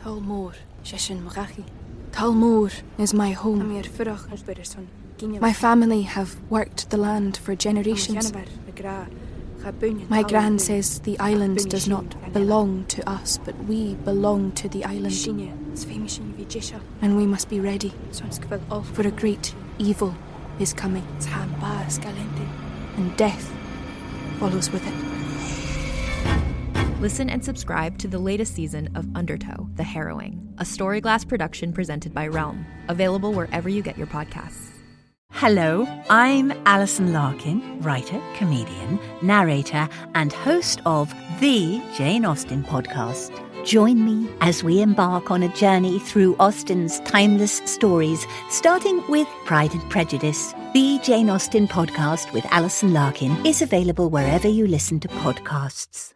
Talmor, Shishin Marachi. Talmor is my home. My family have worked the land for generations. My gran says the island does not belong to us, but we belong to the island. And we must be ready, for a great evil is coming. And death follows with it. Listen and subscribe to the latest season of Undertow, The Harrowing, a Storyglass production presented by Realm, available wherever you get your podcasts. Hello, I'm Alison Larkin, writer, comedian, narrator, and host of the Jane Austen podcast. Join me as we embark on a journey through Austen's timeless stories, starting with Pride and Prejudice. The Jane Austen podcast with Alison Larkin is available wherever you listen to podcasts.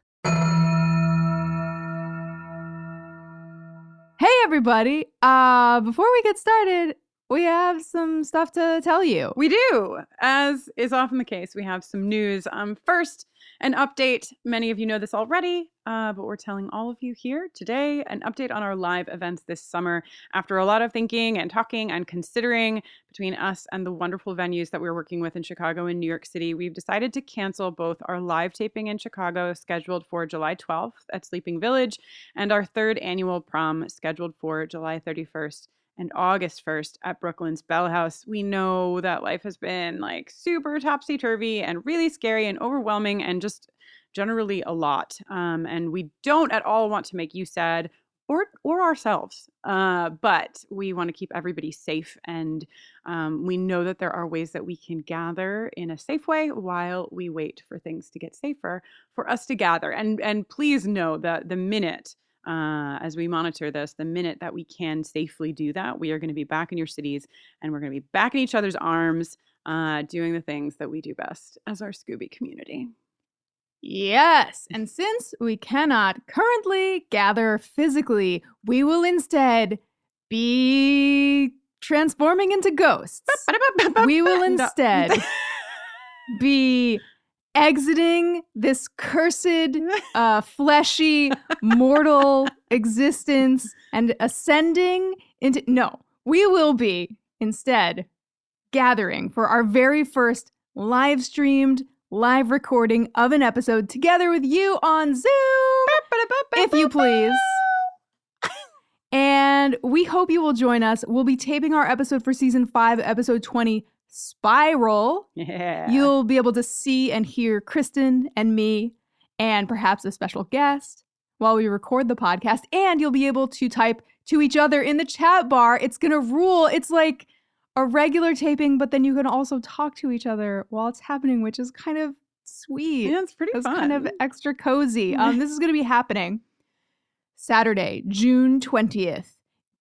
Hey everybody! Before we get started, we have some stuff to tell you. We do. As is often the case, we have some news. First, an update. Many of you know this already, but we're telling all of you here today an update on our live events this summer. After a lot of thinking and talking and considering between us and the wonderful venues that we're working with in Chicago and New York City, we've decided to cancel both our live taping in Chicago, scheduled for July 12th at Sleeping Village, and our third annual prom, scheduled for July 31st. And August 1st at Brooklyn's Bell House. We know that life has been like super topsy-turvy and really scary and overwhelming and just generally a lot. And we don't at all want to make you sad or ourselves. But we want to keep everybody safe. And we know that there are ways that we can gather in a safe way while we wait for things to get safer for us to gather. And please know that the minute as we monitor this, the minute that we can safely do that, we are going to be back in your cities and we're going to be back in each other's arms, doing the things that we do best as our Scooby community. Yes, and since we cannot currently gather physically, we will instead be transforming into ghosts. We will instead be exiting this cursed, fleshy, mortal existence and ascending into... No, we will be instead gathering for our very first live-streamed, live recording of an episode together with you on Zoom, if you please. And we hope you will join us. We'll be taping our episode for season 5, episode 20, Spiral. Yeah. You'll be able to see and hear Kristin and me and perhaps a special guest while we record the podcast. And you'll be able to type to each other in the chat bar. It's going to rule. It's like a regular taping, but then you can also talk to each other while it's happening, which is kind of sweet. Yeah, it's pretty fun. It's kind of extra cozy. This is going to be happening Saturday, June 20th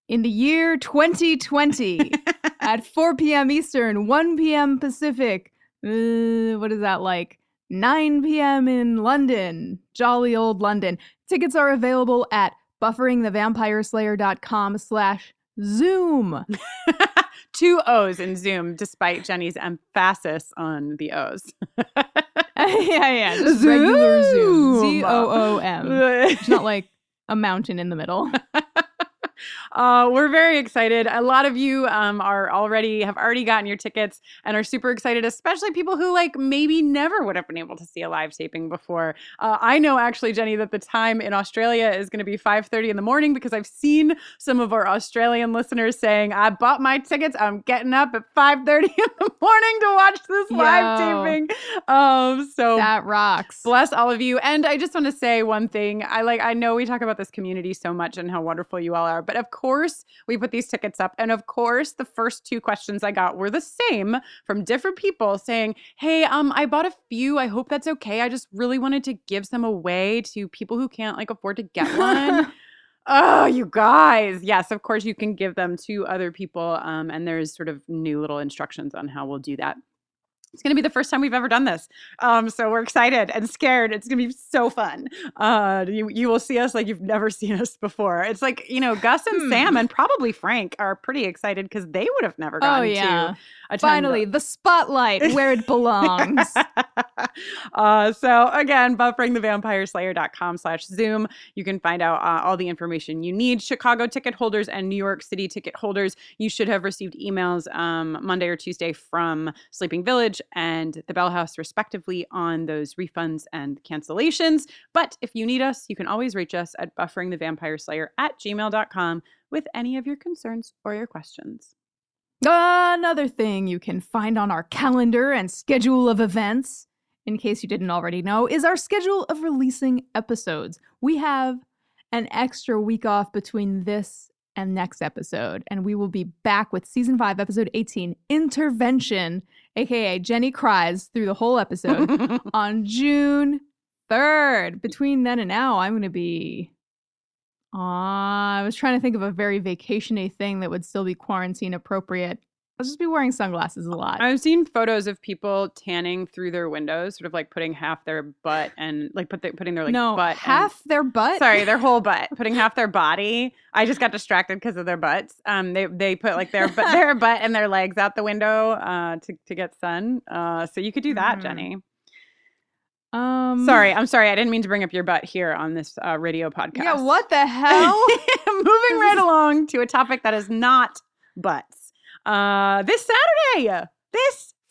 in the year 2020. At 4 p.m. Eastern, 1 p.m. Pacific. What is that like? 9 p.m. in London. Jolly old London. Tickets are available at bufferingthevampireslayer.com/Zoom. 2 O's in Zoom, despite Jenny's emphasis on the O's. yeah. Just regular Zoom. Zoom. It's not like a mountain in the middle. We're very excited. A lot of you have already gotten your tickets and are super excited, especially people who like maybe never would have been able to see a live taping before. I know actually, Jenny, that the time in Australia is going to be 5:30 in the morning because I've seen some of our Australian listeners saying, I bought my tickets. I'm getting up at 5:30 in the morning to watch this live taping. So that rocks. Bless all of you. And I just want to say one thing. I know we talk about this community so much and how wonderful you all are, but of course we put these tickets up. And of course, the first 2 questions I got were the same from different people saying, hey, I bought a few. I hope that's okay. I just really wanted to give some away to people who can't like afford to get one. Oh, you guys. Yes, of course you can give them to other people. And there's sort of new little instructions on how we'll do that. It's going to be the first time we've ever done this. So we're excited and scared. It's going to be so fun. You will see us like you've never seen us before. It's like, Gus and Sam and probably Frank are pretty excited because they would have never gotten to attend. Finally, the spotlight where it belongs. So again, bufferingthevampireslayer.com/Zoom. You can find out all the information you need. Chicago ticket holders and New York City ticket holders, you should have received emails Monday or Tuesday from Sleeping Village and the Bell House, respectively, on those refunds and cancellations. But if you need us, you can always reach us at bufferingthevampireslayer@gmail.com with any of your concerns or your questions. Another thing you can find on our calendar and schedule of events, in case you didn't already know, is our schedule of releasing episodes. We have an extra week off between this and next episode, and we will be back with season 5, episode 18, Intervention, aka Jenny cries through the whole episode, on June 3rd. Between then and now, I'm going to be... I was trying to think of a very vacation-y thing that would still be quarantine appropriate. I'll just be wearing sunglasses a lot. I've seen photos of people tanning through their windows, sort of like putting half their butt and like putting their butt. Half their butt? Sorry, their whole butt. Putting half their body. I just got distracted because of their butts. They put like their butt and their legs out the window to get sun. So you could do that, Jenny. Sorry. I didn't mean to bring up your butt here on this radio podcast. Yeah, what the hell? Moving right along to a topic that is not butts. This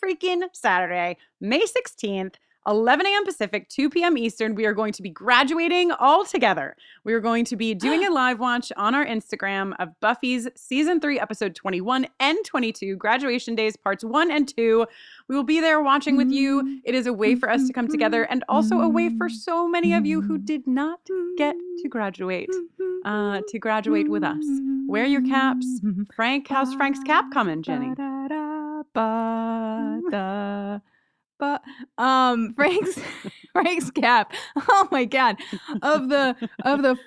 freaking Saturday, May 16th, 11 a.m. Pacific, 2 p.m. Eastern, we are going to be graduating all together. We are going to be doing a live watch on our Instagram of Buffy's season 3, episode 21 and 22, graduation days, parts 1 and 2. We will be there watching with you. It is a way for us to come together and also a way for so many of you who did not get to graduate with us. Wear your caps. How's Frank's cap coming, Jenny? But Frank's cap. Oh my god! Of the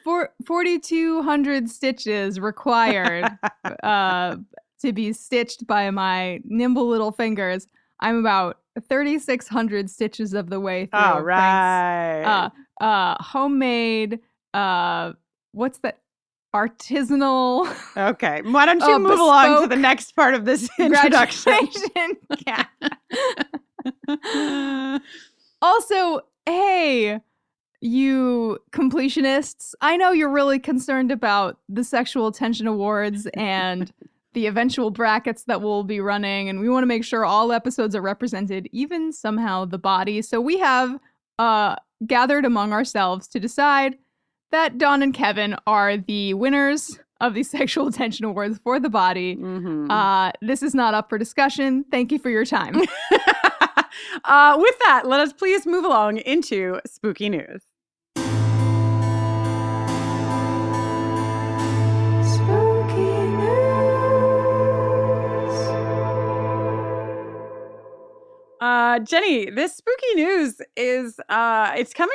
4,200 stitches required to be stitched by my nimble little fingers, I'm about 3,600 stitches of the way through. All right. Frank's, homemade. What's that? Artisanal. Okay. Why don't you move along to the next part of this introduction? Cap. Also, hey, you completionists, I know you're really concerned about the sexual tension awards and the eventual brackets that we'll be running, and we want to make sure all episodes are represented, even somehow the body. So we have gathered among ourselves to decide that Dawn and Kevin are the winners of the sexual tension awards for the body. This is not up for discussion. Thank you for your time. With that, let us please move along into spooky news. Jenny, this spooky news is it's not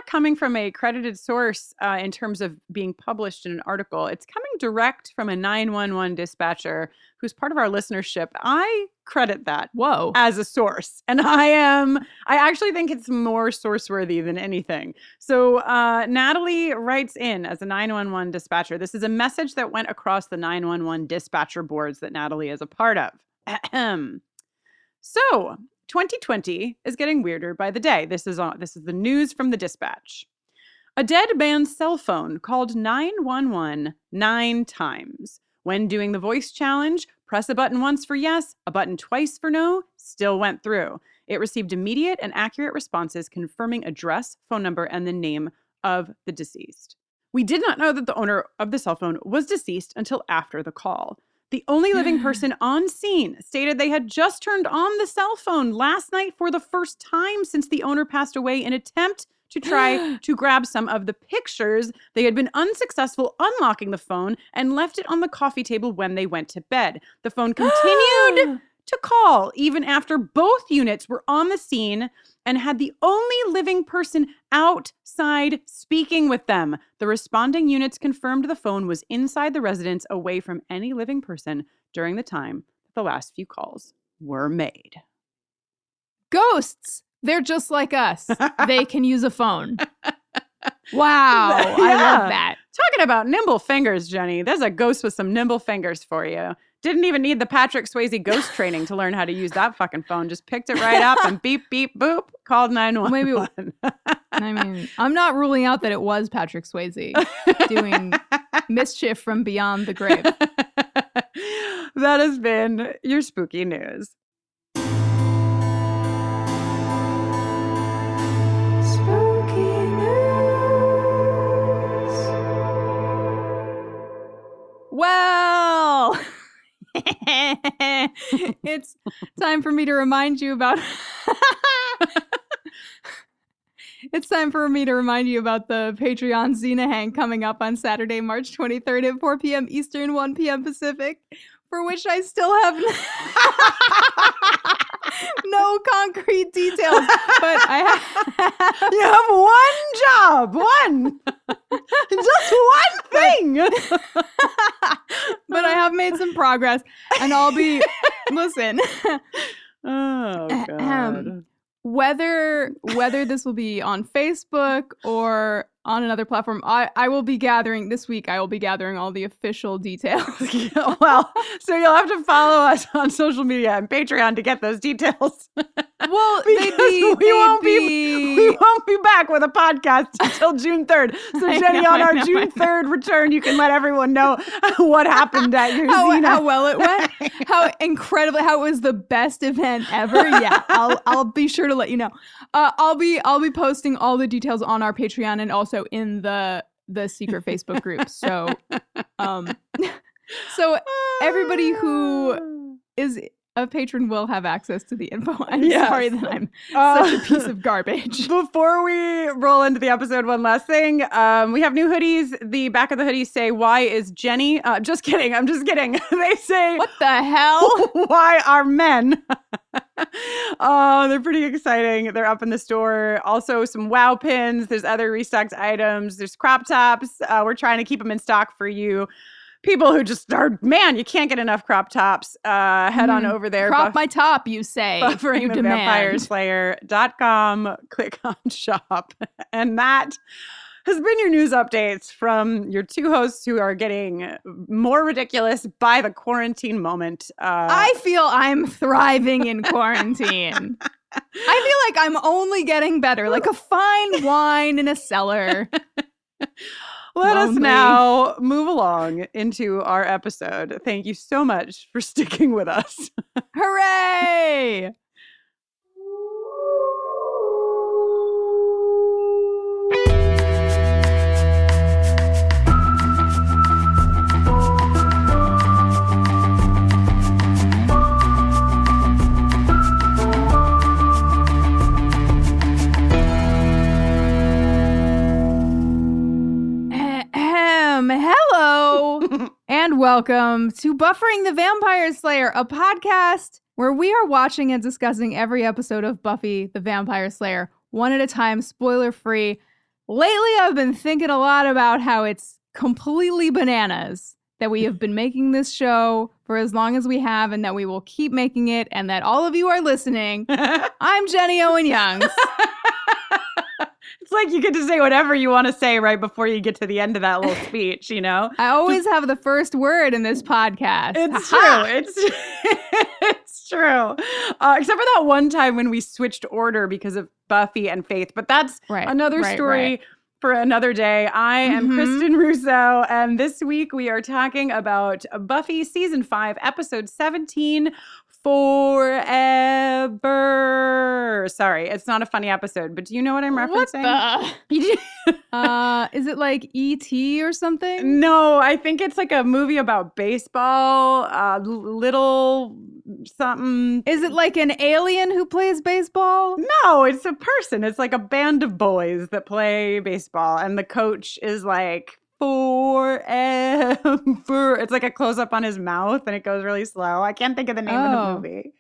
coming from a credited source in terms of being published in an article. It's coming direct from a 911 dispatcher who's part of our listenership. I credit that as a source, and I actually think it's more source worthy than anything. So Natalie writes in as a 911 dispatcher. This is a message that went across the 911 dispatcher boards that Natalie is a part of. So 2020 is getting weirder by the day. This is the news from the dispatch. A dead man's cell phone called 911 9 times. When doing the voice challenge, press a button once for yes, a button twice for no, still went through. It received immediate and accurate responses confirming address, phone number, and the name of the deceased. We did not know that the owner of the cell phone was deceased until after the call. The only living person on scene stated they had just turned on the cell phone last night for the first time since the owner passed away in an attempt to try to grab some of the pictures. They had been unsuccessful unlocking the phone and left it on the coffee table when they went to bed. The phone continued to call even after both units were on the scene and had the only living person outside speaking with them. The responding units confirmed the phone was inside the residence away from any living person during the time that the last few calls were made. Ghosts, they're just like us. They can use a phone. Wow, I love that. Talking about nimble fingers, Jenny, there's a ghost with some nimble fingers for you. Didn't even need the Patrick Swayze ghost training to learn how to use that fucking phone. Just picked it right up and beep, beep, boop, called 911. Maybe, I mean, I'm not ruling out that it was Patrick Swayze doing mischief from beyond the grave. That has been your spooky news. Well, it's time for me to remind you about It's time for me to remind you about the Patreon Xenahang coming up on Saturday, March 23rd at 4 p.m. Eastern, 1 p.m. Pacific, for which I still have no concrete details, but I you have one job, just one thing. But I have made some progress, and I'll be, listen. Oh, God. Whether this will be on Facebook or on another platform, I will be gathering this week. I will be gathering all the official details. Well, so you'll have to follow us on social media and Patreon to get those details. Well, we won't be back with a podcast until June 3rd. So Jenny, on our June 3rd return, you can let everyone know what happened at your Xena. How well it went, how it was the best event ever. Yeah, I'll be sure to let you know. I'll be posting all the details on our Patreon and also in the secret Facebook group. So, so everybody who is a patron will have access to the info. I'm sorry that I'm such a piece of garbage. Before we roll into the episode, one last thing. We have new hoodies. The back of the hoodies say, "Why is Jenny?" Just kidding. I'm just kidding. They say, "What the hell? Why are men?" Oh, they're pretty exciting. They're up in the store. Also, some WoW pins. There's other restocked items. There's crop tops. We're trying to keep them in stock for you. People who just are, man, you can't get enough crop tops. Head on over there. Crop my top, you say. BufferingTheVampireSlayer.com. Click on shop. And that has been your news updates from your two hosts who are getting more ridiculous by the quarantine moment. I feel I'm thriving in quarantine. I feel like I'm only getting better, like a fine wine in a cellar. Let us now move along into our episode. Thank you so much for sticking with us. Hooray! Hello and welcome to Buffering the Vampire Slayer, a podcast where we are watching and discussing every episode of Buffy the Vampire Slayer one at a time, spoiler free. Lately, I've been thinking a lot about how it's completely bananas that we have been making this show for as long as we have and that we will keep making it and that all of you are listening. I'm Jenny Owen Youngs. It's like you get to say whatever you want to say right before you get to the end of that little speech, you know? I always have the first word in this podcast. It's true. It's true. Except for that one time when we switched order because of Buffy and Faith. But that's another story for another day. I am Kristin Russo, and this week we are talking about Buffy Season 5, Episode 17, Forever. Sorry, it's not a funny episode, but do you know what I'm referencing? What the? Is it like E.T. or something? No, I think it's like a movie about baseball, little something. Is it like an alien who plays baseball? No, it's a person. It's like a band of boys that play baseball, and the coach is like, forever. It's like a close up on his mouth and it goes really slow. I can't think of the name of the movie.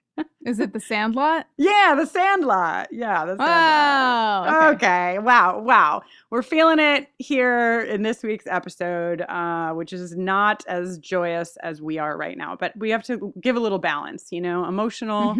Is it The Sandlot? Yeah, The Sandlot. Yeah, The Sandlot. Oh, okay. Wow. We're feeling it here in this week's episode, which is not as joyous as we are right now. But we have to give a little balance, you know, emotional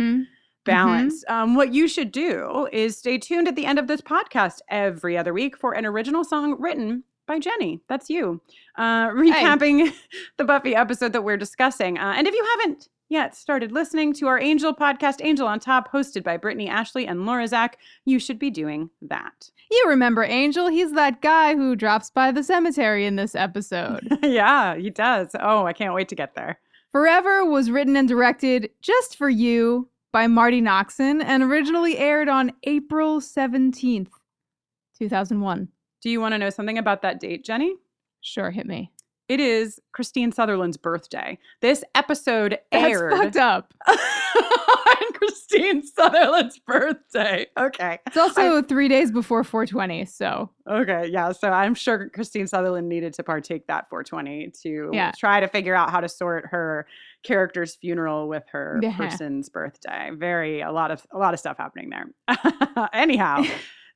balance. What you should do is stay tuned at the end of this podcast every other week for an original song written by Jenny. That's you. Recapping the Buffy episode that we're discussing. And if you haven't yet started listening to our Angel podcast, Angel on Top, hosted by Brittany Ashley and Laura Zach, you should be doing that. You remember Angel? He's that guy who drops by the cemetery in this episode. Yeah, he does. Oh, I can't wait to get there. Forever was written and directed just for you by Marty Noxon and originally aired on April 17th, 2001. Do you want to know something about that date, Jenny? Sure, hit me. It is Christine Sutherland's birthday. This episode aired. That's fucked up. On Christine Sutherland's birthday. Okay. It's also 3 days before 420, so. Okay, yeah. So I'm sure Christine Sutherland needed to partake that 420 to try to figure out how to sort her character's funeral with her person's birthday. A lot of stuff happening there. Anyhow.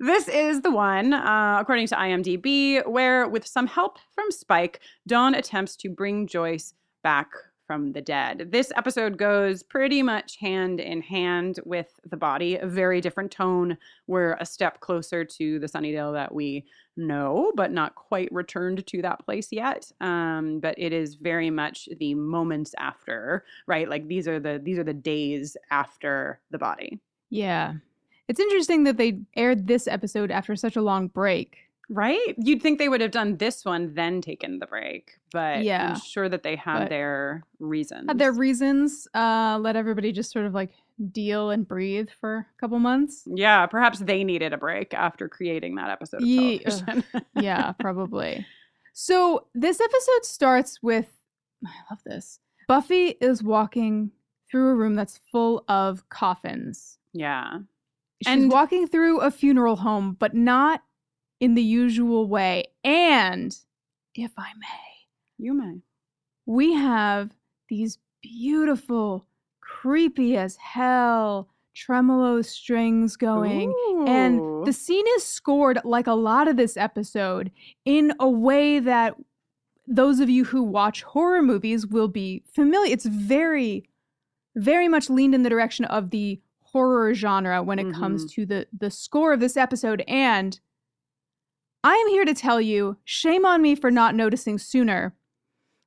This is the one, according to IMDb, where with some help from Spike, Dawn attempts to bring Joyce back from the dead. This episode goes pretty much hand in hand with the body, a very different tone. We're a step closer to the Sunnydale that we know, but not quite returned to that place yet. But it is very much the moments after, right? Like these are the days after the body. Yeah. It's interesting that they aired this episode after such a long break. Right? You'd think they would have done this one, then taken the break. But I'm sure that they had their reasons. Let everybody just sort of like deal and breathe for a couple months. Yeah, perhaps they needed a break after creating that episode of television. Yeah, probably. So this episode starts with, I love this. Buffy is walking through a room that's full of coffins. Yeah. She's walking through a funeral home, but not in the usual way. And, if I may. You may. We have these beautiful, creepy as hell tremolo strings going. Ooh. And the scene is scored, like a lot of this episode, in a way that those of you who watch horror movies will be familiar. It's very, very much leaned in the direction of the horror genre when it comes to the score of this episode. And I am here to tell you, shame on me for not noticing sooner,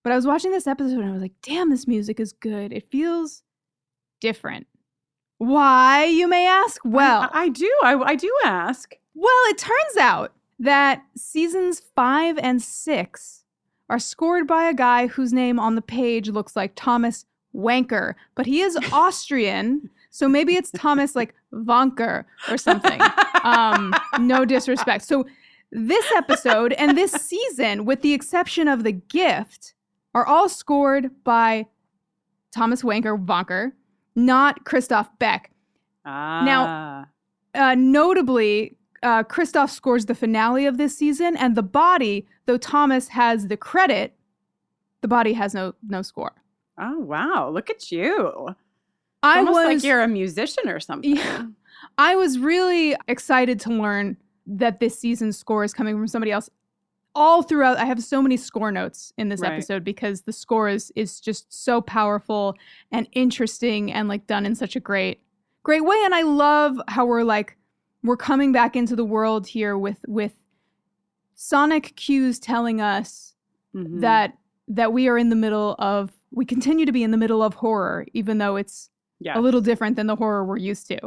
but I was watching this episode and I was like, damn, this music is good. It feels different. Why, you may ask? Well, I do ask. Well, it turns out that seasons 5 and 6 are scored by a guy whose name on the page looks like Thomas Wanker, but he is Austrian. So maybe it's Thomas like Wanker or something. No disrespect. So this episode and this season, with the exception of The Gift, are all scored by Thomas Wanker, not Christoph Beck. Now, notably, Christoph scores the finale of this season, and The Body, though Thomas has the credit, The Body has no score. Oh, wow. Look at you. Almost like you're a musician or something. Yeah, I was really excited to learn that this season's score is coming from somebody else. All throughout, I have so many score notes in this episode because the score is just so powerful and interesting and like done in such a great way. And I love how we're coming back into the world here with sonic cues telling us that we are in the middle of, we continue to be in the middle of horror, even though it's a little different than the horror we're used to.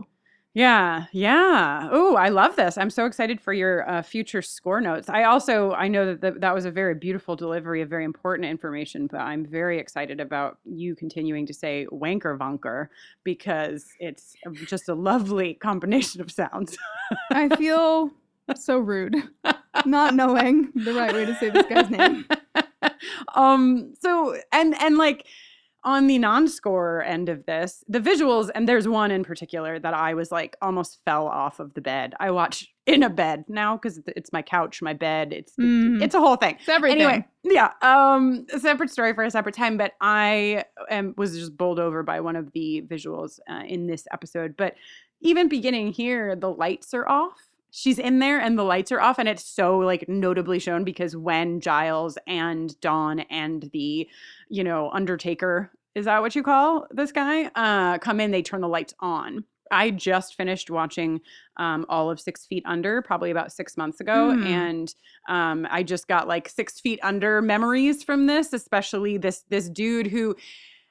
Yeah. Oh, I love this. I'm so excited for your future score notes. I know that was a very beautiful delivery of very important information, but I'm very excited about you continuing to say wanker because it's just a lovely combination of sounds. I feel so rude not knowing the right way to say this guy's name. So like, on the non-score end of this, the visuals, and there's one in particular that I was like almost fell off of the bed. I watch in a bed now because it's my couch, my bed. It's a whole thing. It's everything. Anyway, yeah. A separate story for a separate time. But I was just bowled over by one of the visuals in this episode. But even beginning here, the lights are off. She's in there and the lights are off, and it's so like notably shown because when Giles and Dawn and the, Undertaker, is that what you call this guy, come in, they turn the lights on. I just finished watching all of 6 Feet Under probably about 6 months ago. And I just got like 6 Feet Under memories from this, especially this dude who,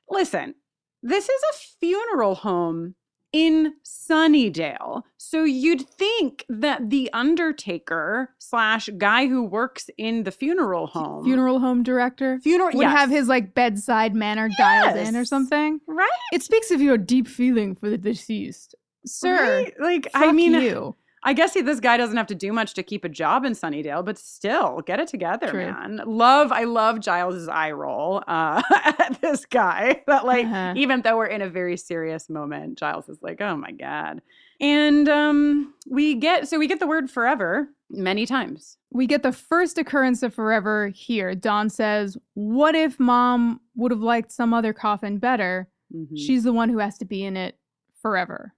listen, this is a funeral home in Sunnydale. So you'd think that the undertaker / guy who works in the funeral home director would have his like bedside manner dialed in or something. Right. It speaks of your deep feeling for the deceased. Sir, right? Like, fuck I mean, you. I guess this guy doesn't have to do much to keep a job in Sunnydale, but still, get it together, True. man. I love Giles's eye roll at this guy. That like, even though we're in a very serious moment, Giles is like, oh my God. And we get the word forever many times. We get the first occurrence of forever here. Dawn says, what if Mom would have liked some other coffin better? Mm-hmm. She's the one who has to be in it forever.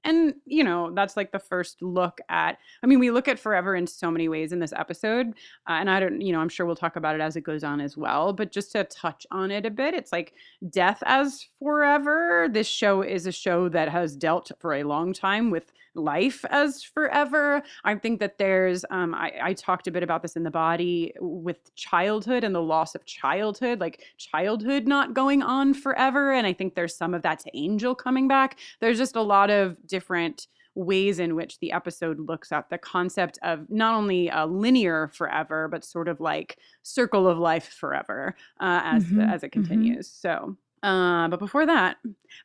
And, you know, that's like the first look at, I mean, we look at forever in so many ways in this episode. And I'm sure we'll talk about it as it goes on as well. But just to touch on it a bit, it's like death as forever. This show is a show that has dealt for a long time with life as forever. I think that there's, I talked a bit about this in The Body with childhood and the loss of childhood, like childhood not going on forever. And I think there's some of that to Angel coming back. There's just a lot of different ways in which the episode looks at the concept of not only a linear forever, but sort of like circle of life forever as it continues. So. But before that,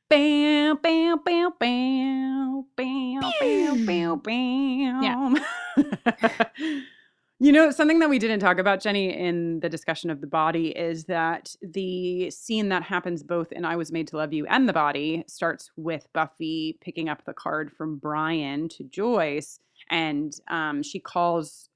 bam, bam, bam, bam, bam, bam, bam, bam. Yeah. You know, something that we didn't talk about, Jenny, in the discussion of The Body is that the scene that happens both in I Was Made to Love You and The Body starts with Buffy picking up the card from Brian to Joyce. And she calls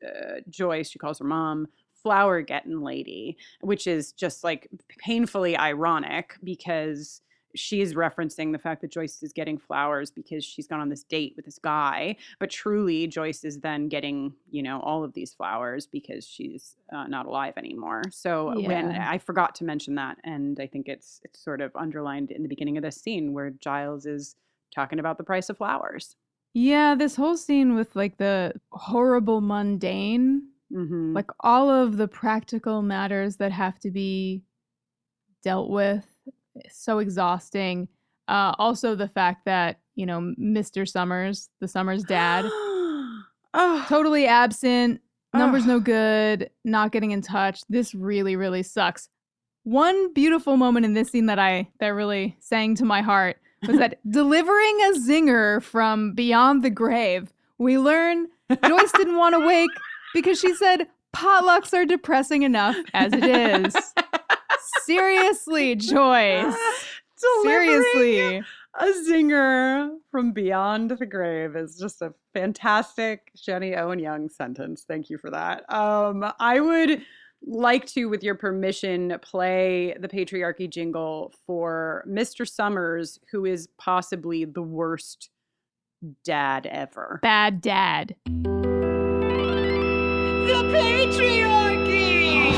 Joyce, she calls her mom, flower getting lady, which is just like painfully ironic because she's referencing the fact that Joyce is getting flowers because she's gone on this date with this guy. But truly, Joyce is then getting, you know, all of these flowers because she's not alive anymore. So when I forgot to mention that, and I think it's sort of underlined in the beginning of this scene where Giles is talking about the price of flowers. Yeah, this whole scene with like the horrible mundane. Mm-hmm. Like all of the practical matters that have to be dealt with, so exhausting. Also the fact that, you know, Mr. Summers, the Summers dad, totally absent, numbers no good, not getting in touch. This really, really sucks. One beautiful moment in this scene that really sang to my heart was that delivering a zinger from beyond the grave, we learn Joyce didn't want to wake because she said potlucks are depressing enough as it is. Seriously, Joyce. Seriously. A zinger from beyond the grave is just a fantastic Jenny Owen Young sentence. Thank you for that. I would like to, with your permission, play the patriarchy jingle for Mr. Summers, who is possibly the worst dad ever. Bad dad. The patriarchy!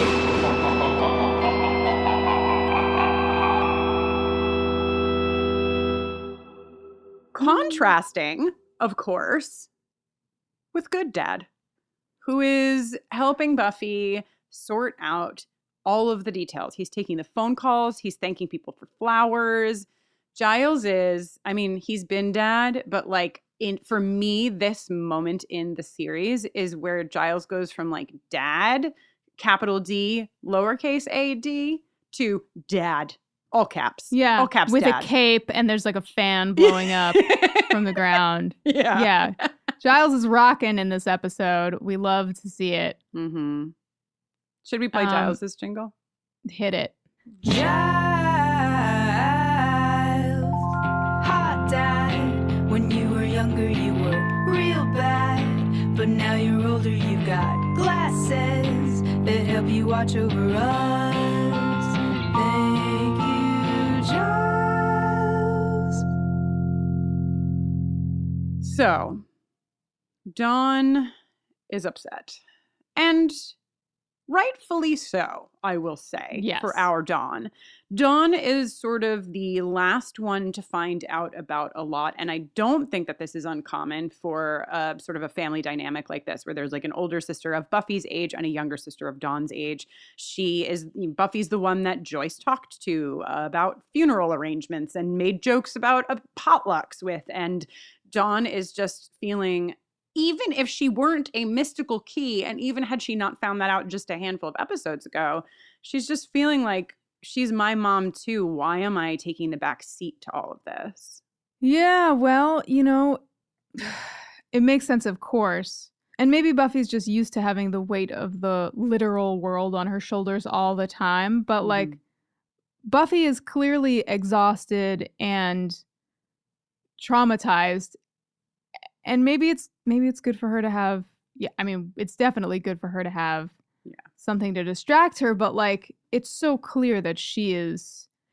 Contrasting, of course, with good dad, who is helping Buffy sort out all of the details. He's taking the phone calls. He's thanking people for flowers. Giles is, I mean, he's been dad, but like, for me, this moment in the series is where Giles goes from like dad, capital D, lowercase a d, to dad, all caps. Yeah, all caps with dad. a cape and there's like a fan blowing up from the ground. Yeah. Giles is rocking in this episode. We love to see it. Mm-hmm. Should we play Giles's jingle? Hit it. Giles, hot dad. When you were younger, you were real bad. But now you're older, you've got glasses that help you watch over us. Thank you, Giles. So, Dawn is upset. And rightfully so, I will say, Yes. for our Dawn. Dawn is sort of the last one to find out about a lot. And I don't think that this is uncommon for sort of a family dynamic like this, where there's like an older sister of Buffy's age and a younger sister of Dawn's age. Buffy's the one that Joyce talked to about funeral arrangements and made jokes about potlucks with. And Dawn is just feeling, even if she weren't a mystical key, and even had she not found that out just a handful of episodes ago, she's just feeling like she's my mom too. Why am I taking the back seat to all of this? Yeah, well, it makes sense, of course. And maybe Buffy's just used to having the weight of the literal world on her shoulders all the time. But like, Buffy is clearly exhausted and traumatized. And maybe it's good for her to have, it's definitely good for her to have something to distract her, but like, it's so clear that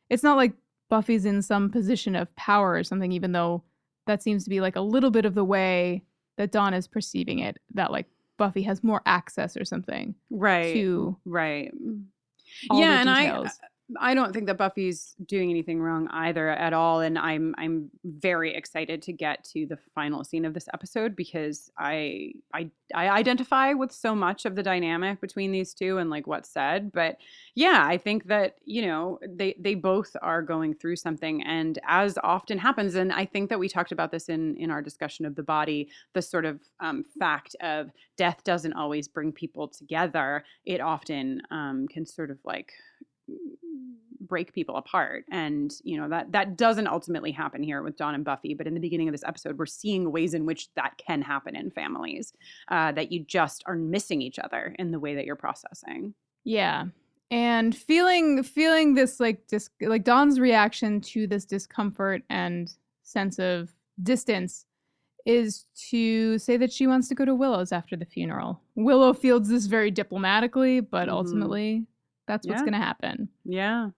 it's not like Buffy's in some position of power or something, even though that seems to be like a little bit of the way that Dawn is perceiving it, that like Buffy has more access or something. Right. To all yeah, the and details. I don't think that Buffy's doing anything wrong either at all, and I'm very excited to get to the final scene of this episode, because I identify with so much of the dynamic between these two and like what's said. But yeah, I think that they both are going through something, and as often happens, and I think that we talked about this in our discussion of the body, the sort of fact of death doesn't always bring people together. It often can sort of like break people apart, and that doesn't ultimately happen here with Dawn and Buffy, but in the beginning of this episode we're seeing ways in which that can happen in families, that you just are missing each other in the way that you're processing. Yeah. And feeling this like Dawn's reaction to this discomfort and sense of distance is to say that she wants to go to Willow's after the funeral. Willow fields this very diplomatically, but ultimately that's what's going to happen. Yeah.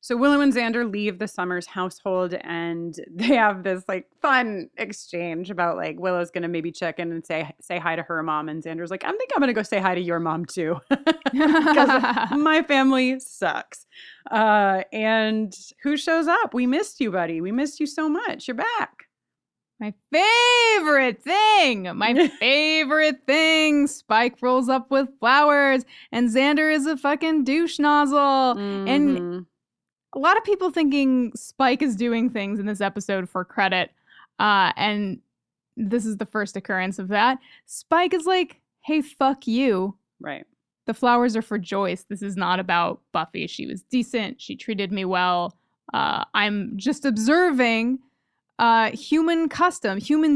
So Willow and Xander leave the Summers household, and they have this like fun exchange about like Willow's going to maybe check in and say hi to her mom, and Xander's like, I think I'm going to go say hi to your mom too, because my family sucks. And who shows up? We missed you, buddy. We missed you so much. You're back. My favorite thing. Spike rolls up with flowers, and Xander is a fucking douche nozzle. And a lot of people thinking Spike is doing things in this episode for credit. And this is the first occurrence of that. Spike is like, hey, fuck you. Right. The flowers are for Joyce. This is not about Buffy. She was decent. She treated me well. I'm just observing human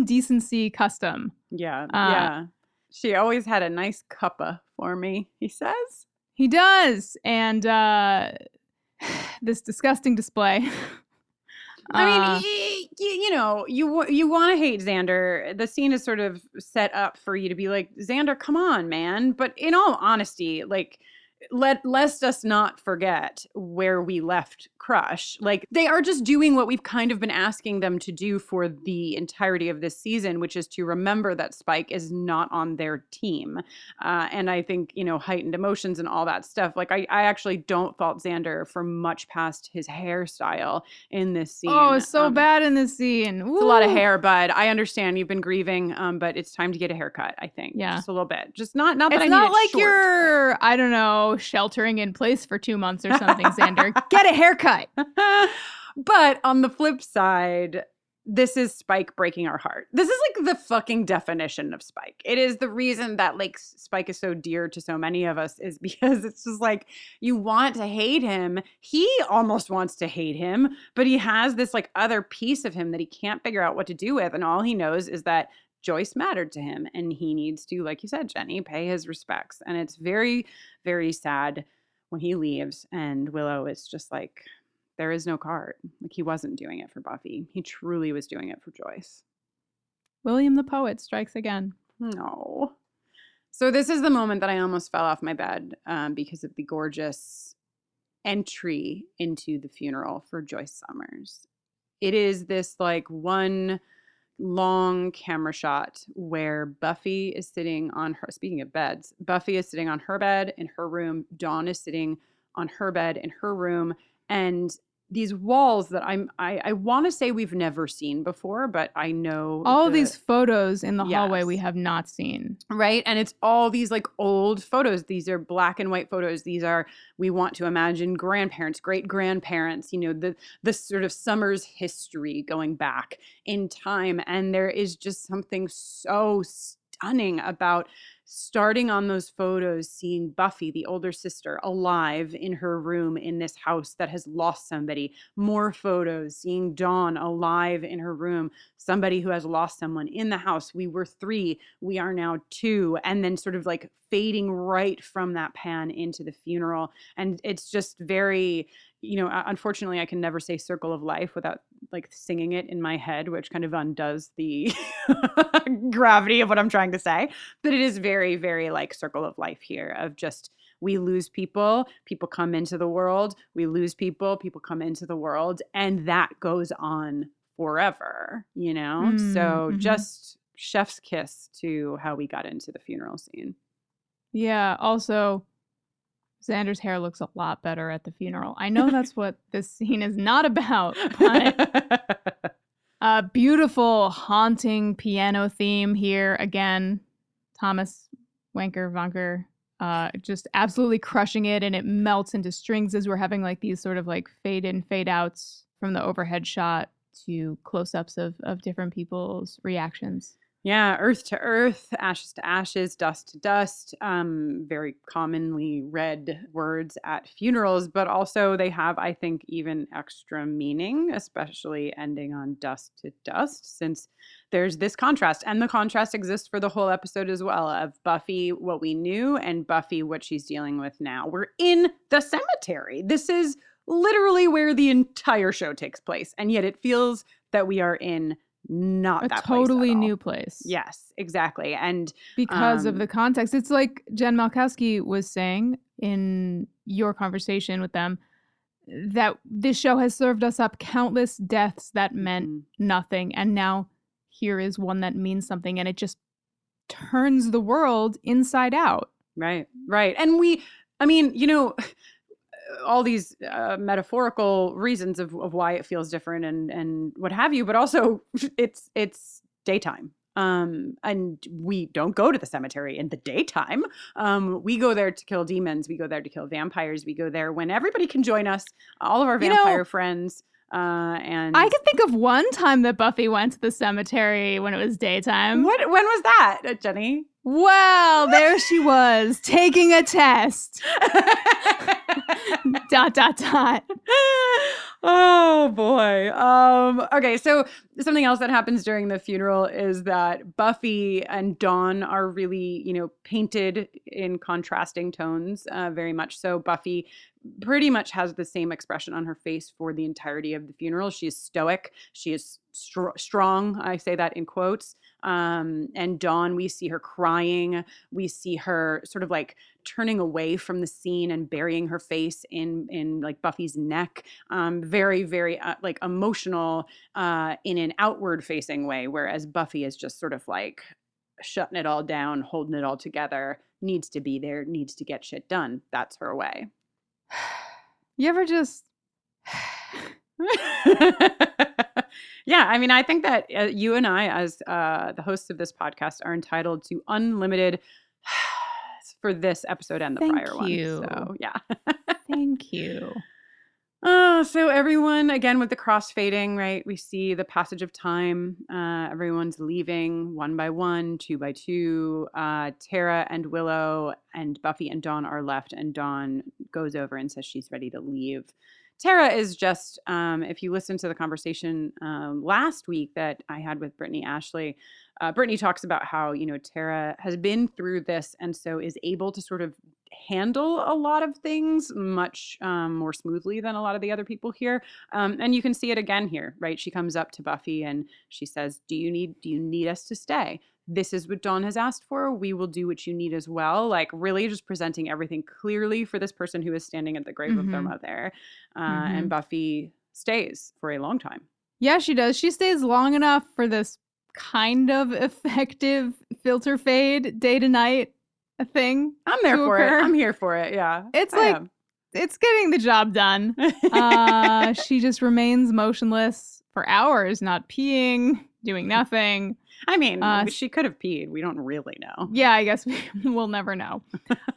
decency custom. Yeah. She always had a nice cuppa for me, he says. He does. And this disgusting display. I mean, you want to hate Xander. The scene is sort of set up for you to be like, Xander, come on, man. But in all honesty, like, let's us not forget where we left Crush. Like, they are just doing what we've kind of been asking them to do for the entirety of this season, which is to remember that Spike is not on their team. And I think, heightened emotions and all that stuff. Like, I actually don't fault Xander for much past his hairstyle in this scene. Oh, it's so bad in this scene. Ooh. It's a lot of hair, bud. I understand you've been grieving, but it's time to get a haircut, I think. Yeah. Just a little bit. Just not that it's I need not it like short, you're, I don't know, sheltering in place for 2 months or something, Xander. Get a haircut. But on the flip side, this is Spike breaking our heart. This is like the fucking definition of Spike. It is the reason that like Spike is so dear to so many of us, is because it's just like, you want to hate him. He almost wants to hate him, but he has this like other piece of him that he can't figure out what to do with. And all he knows is that Joyce mattered to him, and he needs to, like you said, Jenny, pay his respects. And it's very, very sad when he leaves, and Willow is just like, there is no card. Like, he wasn't doing it for Buffy. He truly was doing it for Joyce. William the poet strikes again. No. So this is the moment that I almost fell off my bed because of the gorgeous entry into the funeral for Joyce Summers. It is this like one long camera shot where Buffy is sitting on her, speaking of beds, Buffy is sitting on her bed in her room. Dawn is sitting on her bed in her room. And these walls that I want to say we've never seen before, but I know all these photos in the hallway Yes. we have not seen. Right. And it's all these like old photos. These are black and white photos. These are, we want to imagine grandparents, great grandparents, you know, the sort of summer's history going back in time. And there is just something so stunning about starting on those photos, seeing Buffy, the older sister, alive in her room in this house that has lost somebody. More photos, seeing Dawn alive in her room, somebody who has lost someone in the house. We were 3, we are now 2, and then sort of like fading right from that pan into the funeral. And it's just very, you know, unfortunately, I can never say circle of life without like singing it in my head, which kind of undoes the gravity of what I'm trying to say. But it is very, very like circle of life here of just, we lose people, people come into the world, we lose people, people come into the world, and that goes on forever, you know? So just chef's kiss to how we got into the funeral scene. Yeah. Also, Xander's hair looks a lot better at the funeral. I know that's what this scene is not about, but a beautiful, haunting piano theme here. Again, Thomas Wanker just absolutely crushing it, and it melts into strings as we're having like these sort of like fade in, fade outs from the overhead shot to close-ups of different people's reactions. Yeah, earth to earth, ashes to ashes, dust to dust. Very commonly read words at funerals, but also they have, I think, even extra meaning, especially ending on dust to dust, since there's this contrast. And the contrast exists for the whole episode as well, of Buffy, what we knew, and Buffy, what she's dealing with now. We're in the cemetery. This is literally where the entire show takes place. And yet it feels that we are in not that totally place at all. new place. Yes, exactly. And because of the context, it's like Jen Malkowski was saying in your conversation with them, that this show has served us up countless deaths that meant nothing, and now here is one that means something, and it just turns the world inside out. Right. And I mean, you know, all these metaphorical reasons of why it feels different and what have you, but also it's daytime. And we don't go to the cemetery in the daytime. We go there to kill demons. We go there to kill vampires. We go there when everybody can join us, all of our vampire friends. And I can think of one time that Buffy went to the cemetery when it was daytime. When was that, Jenny? Well, there she was taking a test. ... Oh boy. Okay, so something else that happens during the funeral is that Buffy and Dawn are really, you know, painted in contrasting tones, very much so. Buffy pretty much has the same expression on her face for the entirety of the funeral. She is stoic. She is strong. I say that in quotes. And Dawn, we see her crying. We see her sort of like turning away from the scene and burying her face in like Buffy's neck. Very, very like emotional in an outward facing way, whereas Buffy is just sort of like shutting it all down, holding it all together, needs to be there, needs to get shit done. That's her way. You ever just... Yeah, I mean, I think that you and I, as the hosts of this podcast, are entitled to unlimited for this episode and the prior one. So, yeah. Thank you. So everyone, again, with the crossfading, right? We see the passage of time. Everyone's leaving one by one, 2 by 2. Tara and Willow and Buffy and Dawn are left, and Dawn goes over and says she's ready to leave. Tara is just, if you listen to the conversation last week that I had with Brittany Ashley, Brittany talks about how, you know, Tara has been through this and so is able to sort of handle a lot of things much more smoothly than a lot of the other people here. And you can see it again here, right? She comes up to Buffy and she says, do you need us to stay? This is what Dawn has asked for. We will do what you need as well. Like really just presenting everything clearly for this person who is standing at the grave of their mother. And Buffy stays for a long time. Yeah, she does. She stays long enough for this kind of effective filter fade day to night thing. I'm there to for occur. it. I'm here for it. Yeah. It's I like am. it's getting the job done. She just remains motionless for hours, not peeing, doing nothing. I mean, she could have peed. We don't really know. Yeah, I guess we'll never know.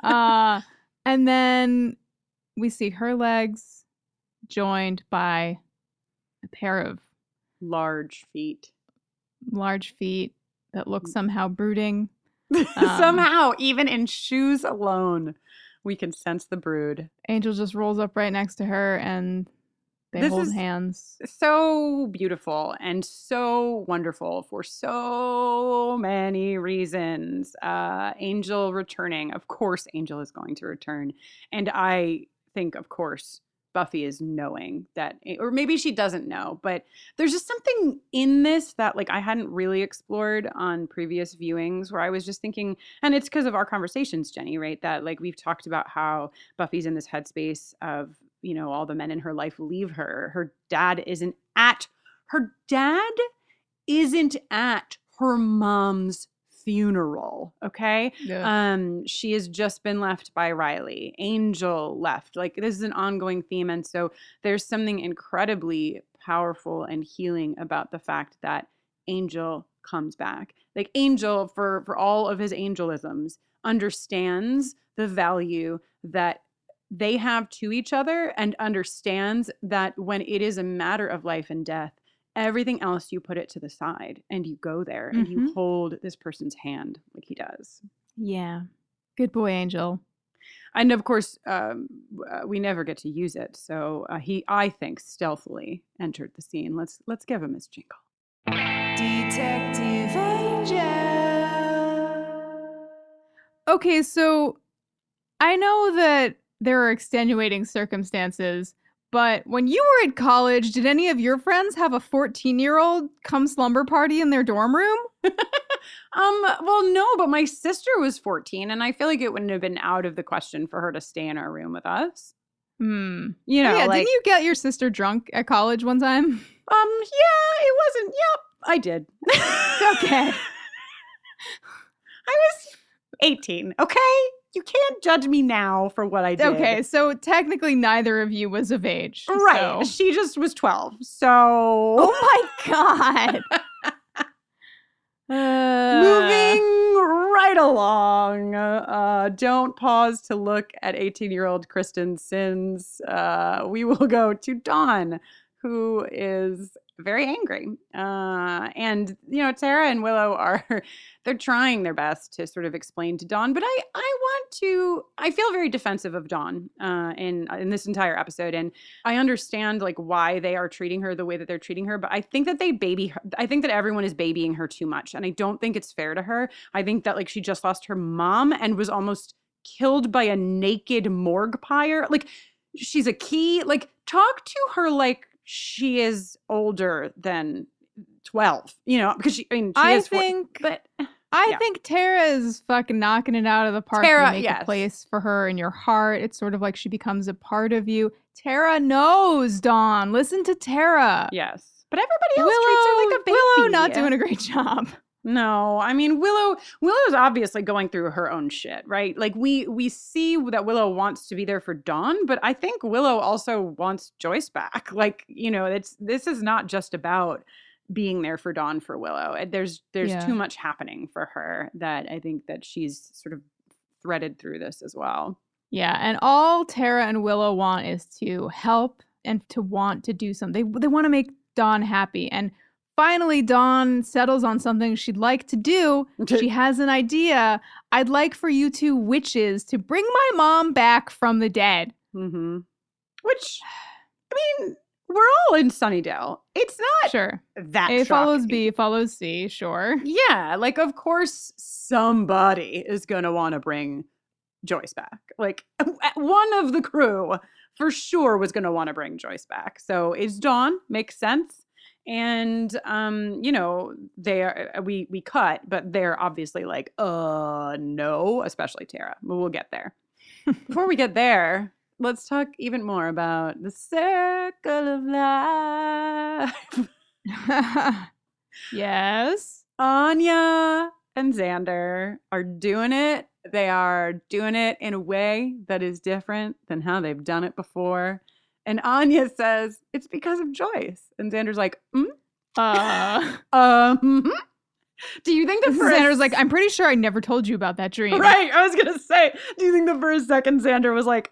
And then we see her legs joined by a pair of Large feet. that look somehow brooding. Somehow, even in shoes alone, we can sense the brood. Angel just rolls up right next to her and they This hold is hands. So beautiful and so wonderful for so many reasons. Angel returning. Of course, Angel is going to return. And I think, of course, Buffy is knowing that, or maybe she doesn't know, but there's just something in this that like I hadn't really explored on previous viewings where I was just thinking, and it's because of our conversations, Jenny, right? That like we've talked about how Buffy's in this headspace of, you know, all the men in her life leave her. Her dad isn't at her mom's funeral. Okay. Yeah. She has just been left by Riley. Angel left. Like this is an ongoing theme. And so there's something incredibly powerful and healing about the fact that Angel comes back. Like Angel, for all of his angelisms, understands the value that they have to each other and understands that when it is a matter of life and death, everything else you put it to the side and you go there and you hold this person's hand like he does. Yeah. Good boy, Angel. And of course, we never get to use it. So he, I think, stealthily entered the scene. Let's give him his jingle. Detective Angel. Okay, so I know that there are extenuating circumstances, but when you were in college, did any of your friends have a 14-year-old come slumber party in their dorm room? Well, no, but my sister was 14, and I feel like it wouldn't have been out of the question for her to stay in our room with us. You know, yeah, like, didn't you get your sister drunk at college one time? Yeah, it wasn't. Yep, I did. Okay. I was 18, okay? You can't judge me now for what I did. Okay, so technically neither of you was of age. Right. So. She just was 12. So. Oh my God. Moving right along. Don't pause to look at 18-year-old Kristin's sins. We will go to Dawn, who is very angry. And, you know, Tara and Willow they're trying their best to sort of explain to Dawn, but I feel very defensive of Dawn in this entire episode. And I understand like why they are treating her the way that they're treating her, but I think that I think that everyone is babying her too much. And I don't think it's fair to her. I think that like she just lost her mom and was almost killed by a naked morgue pyre. Like she's a key, like talk to her like she is older than 12, you know, because she is I think Tara is fucking knocking it out of the park. Tara, to make yes. a place for her in your heart. It's sort of like she becomes a part of you. Tara knows, Dawn. Listen to Tara. Yes. But everybody else treats her like a baby. Willow not doing a great job. No, I mean, Willow's obviously going through her own shit, right? Like we see that Willow wants to be there for Dawn, but I think Willow also wants Joyce back. Like, you know, this is not just about being there for Dawn for Willow. There's too much happening for her that I think that she's sort of threaded through this as well. Yeah, and all Tara and Willow want is to help and to want to do something. They want to make Dawn happy. And finally, Dawn settles on something she'd like to do. She has an idea. I'd like for you two witches to bring my mom back from the dead. Mm-hmm. Which, I mean, we're all in Sunnydale. It's not that A shocking. follows B follows C, sure. Yeah, like, of course, somebody is going to want to bring Joyce back. Like, one of the crew for sure was going to want to bring Joyce back. So it's Dawn. Makes sense. And, you know, we cut, but they're obviously like, no, especially Tara. We'll get there. Before we get there, let's talk even more about the circle of life. Yes. Anya and Xander are doing it. They are doing it in a way that is different than how they've done it before. And Anya says, it's because of Joyce. And Xander's like, Do you think that Xander's like, I'm pretty sure I never told you about that dream. Right. I was going to say, do you think that for a second Xander was like,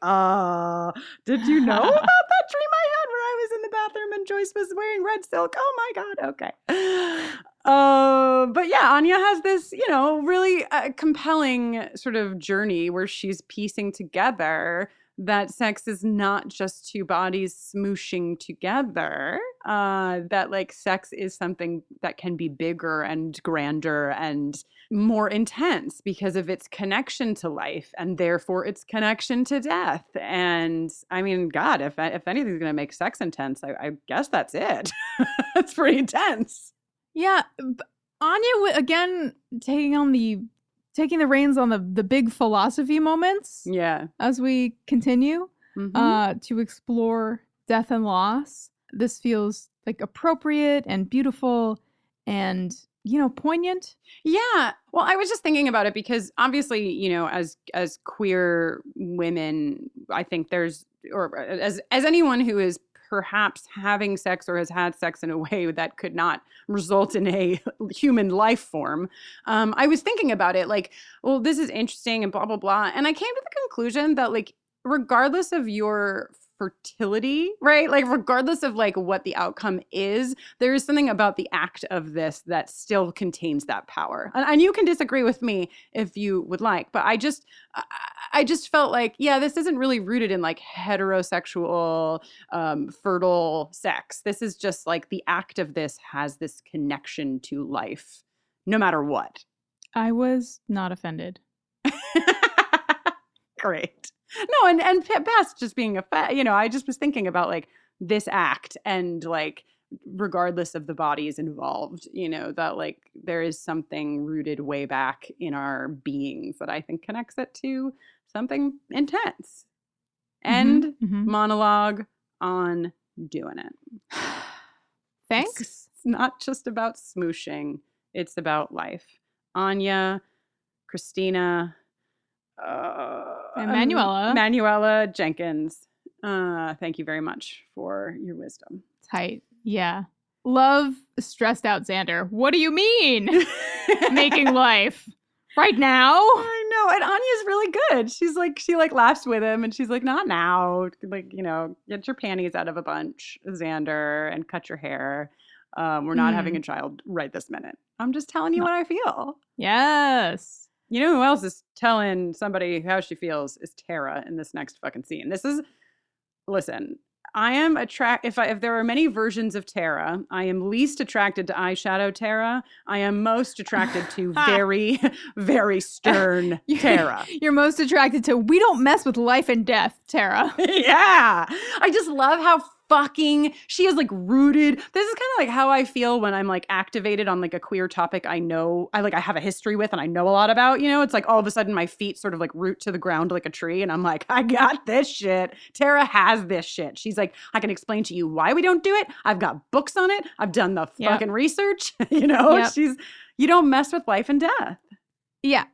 did you know about that dream I had where I was in the bathroom and Joyce was wearing red silk? Oh my God. Okay. But yeah, Anya has this, really compelling sort of journey where she's piecing together that sex is not just two bodies smooshing together, that like sex is something that can be bigger and grander and more intense because of its connection to life and therefore its connection to death. And I mean, God, if anything's going to make sex intense, I guess that's it. It's pretty intense. Yeah. Anya, again, taking the reins on the big philosophy moments. Yeah. As we continue to explore death and loss. This feels like appropriate and beautiful and, poignant. Yeah. Well, I was just thinking about it because obviously, as queer women, I think there's, or as anyone who is perhaps having sex or has had sex in a way that could not result in a human life form. I was thinking about it like, well, this is interesting and blah, blah, blah. And I came to the conclusion that like, regardless of your fertility, right? Like regardless of like what the outcome is, there is something about the act of this that still contains that power. And you can disagree with me if you would like, but I just felt like, yeah, this isn't really rooted in like heterosexual, fertile sex. This is just like the act of this has this connection to life, no matter what. I was not offended. Great. No, and past just being I just was thinking about like this act and like regardless of the bodies involved, that like there is something rooted way back in our beings that I think connects it to something intense. End monologue on doing it. Thanks. It's not just about smooshing. It's about life. Anya, Christina, and Manuela Jenkins. Thank you very much for your wisdom. Tight. Yeah. Love stressed out Xander. What do you mean? Making life right now? I know. And Anya's really good. She's like, she like laughs with him and she's like, not now. Like, get your panties out of a bunch, Xander, and cut your hair. We're not having a child right this minute. I'm just telling you what I feel. Yes. You know who else is telling somebody how she feels is Tara in this next fucking scene. Listen, I am if there are many versions of Tara, I am least attracted to eyeshadow Tara. I am most attracted to very, very stern Tara. You're most attracted to we don't mess with life and death, Tara. Yeah. I just love how fucking she is like rooted. This is kind of like how I feel when I'm like activated on like a queer topic I have a history with and I know a lot about, it's like all of a sudden my feet sort of like root to the ground like a tree and I'm like, I got this shit. Tara has this shit. She's like, I can explain to you why we don't do it. I've got books on it. I've done the fucking research, She's, you don't mess with life and death. Yeah.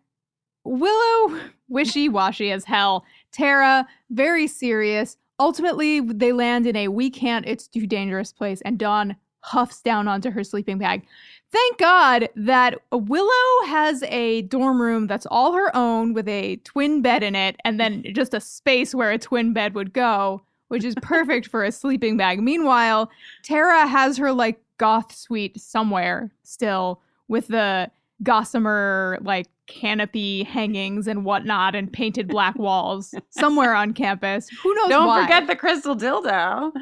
Willow, wishy-washy as hell. Tara, very serious. Ultimately, they land in a we can't, it's too dangerous place, and Dawn huffs down onto her sleeping bag. Thank God that Willow has a dorm room that's all her own with a twin bed in it, and then just a space where a twin bed would go, which is perfect for a sleeping bag. Meanwhile, Tara has her like goth suite somewhere still with the gossamer like canopy hangings and whatnot and painted black walls somewhere on campus. Who knows Don't why? forget the crystal dildo.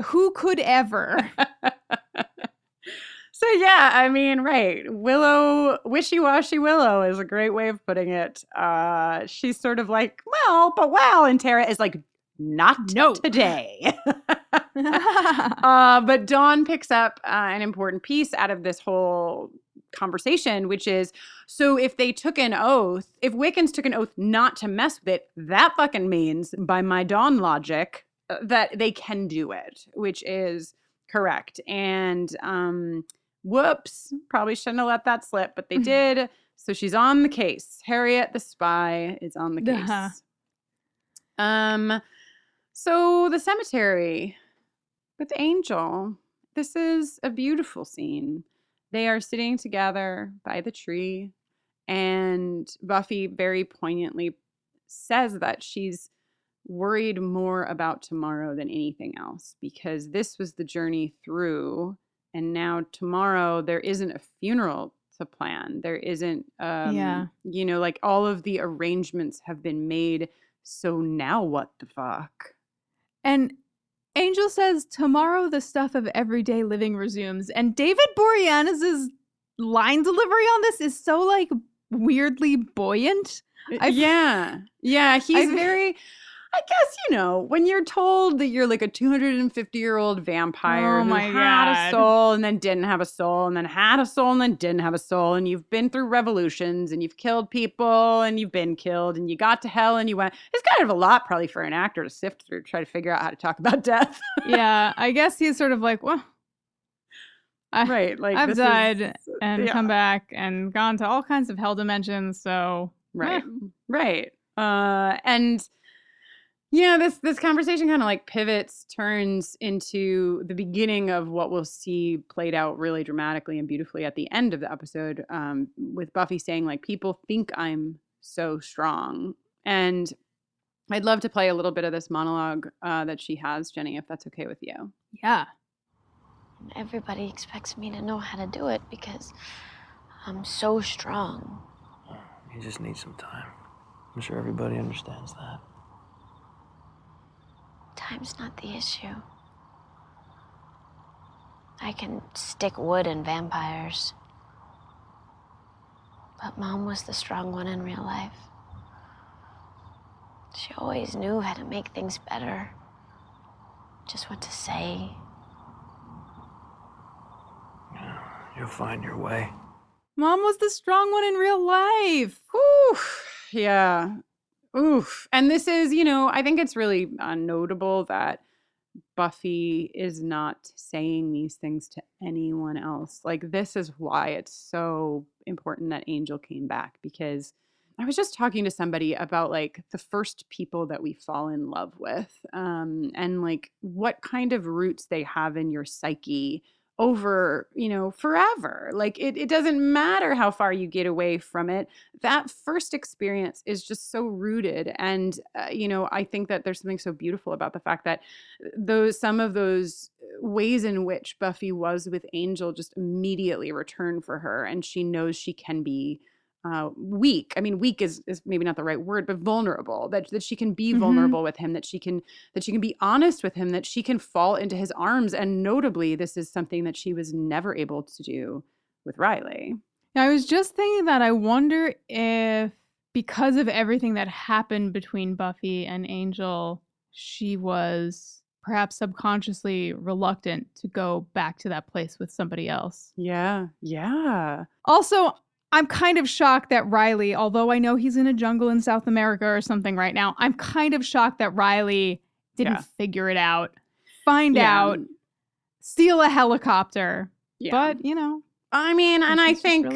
Who could ever? So yeah, I mean, right. Willow, wishy-washy Willow is a great way of putting it. She's sort of like, well, and Tara is like, not today. But Dawn picks up an important piece out of this whole conversation, which is, so if they took an oath, if Wiccans took an oath not to mess with it, that fucking means, by my Dawn logic, that they can do it, which is correct. And Whoops. Probably shouldn't have let that slip, but they did. So she's on the case. Harriet the spy is on the case. So the cemetery with Angel. This is a beautiful scene. They are sitting together by the tree, and Buffy very poignantly says that she's worried more about tomorrow than anything else, because this was the journey through, and now tomorrow there isn't a funeral to plan. There isn't, you know, like all of the arrangements have been made. So now what the fuck? And Angel says, tomorrow the stuff of everyday living resumes. And David Boreanaz's line delivery on this is so like weirdly buoyant. Yeah. He's very, I guess, you know, when you're told that you're like a 250-year-old vampire who had a soul and then didn't have a soul and then had a soul and then didn't have a soul, and you've been through revolutions and you've killed people and you've been killed and you got to hell and you went, it's kind of a lot probably for an actor to sift through, try to figure out how to talk about death. Yeah, I guess he's sort of like, well, like I've died and come back and gone to all kinds of hell dimensions, so right. And yeah, this conversation kind of like turns into the beginning of what we'll see played out really dramatically and beautifully at the end of the episode, with Buffy saying, like, people think I'm so strong. And I'd love to play a little bit of this monologue that she has, Jenny, if that's okay with you. Yeah. Everybody expects me to know how to do it because I'm so strong. You just need some time. I'm sure everybody understands that. Time's not the issue. I can stick wood in vampires. But Mom was the strong one in real life. She always knew how to make things better. Just what to say. You'll find your way. Mom was the strong one in real life. Oof. Yeah. Oof. And this is, you know, I think it's really notable that Buffy is not saying these things to anyone else. Like, this is why it's so important that Angel came back, because I was just talking to somebody about like the first people that we fall in love with, and like what kind of roots they have in your psyche over, you know, forever. Like it doesn't matter how far you get away from it. That first experience is just so rooted. And, you know, I think that there's something so beautiful about the fact that some of those ways in which Buffy was with Angel just immediately return for her. And she knows she can be weak. I mean, weak is maybe not the right word, but vulnerable, that she can be vulnerable with him, that she can be honest with him, that she can fall into his arms. And notably, this is something that she was never able to do with Riley. I was just thinking that I wonder if, because of everything that happened between Buffy and Angel, she was perhaps subconsciously reluctant to go back to that place with somebody else. Yeah. Also, I'm kind of shocked that Riley, although I know he's in a jungle in South America or something right now, I'm kind of shocked that Riley didn't figure it out, find out, steal a helicopter. Yeah. But, you know. I mean, and I think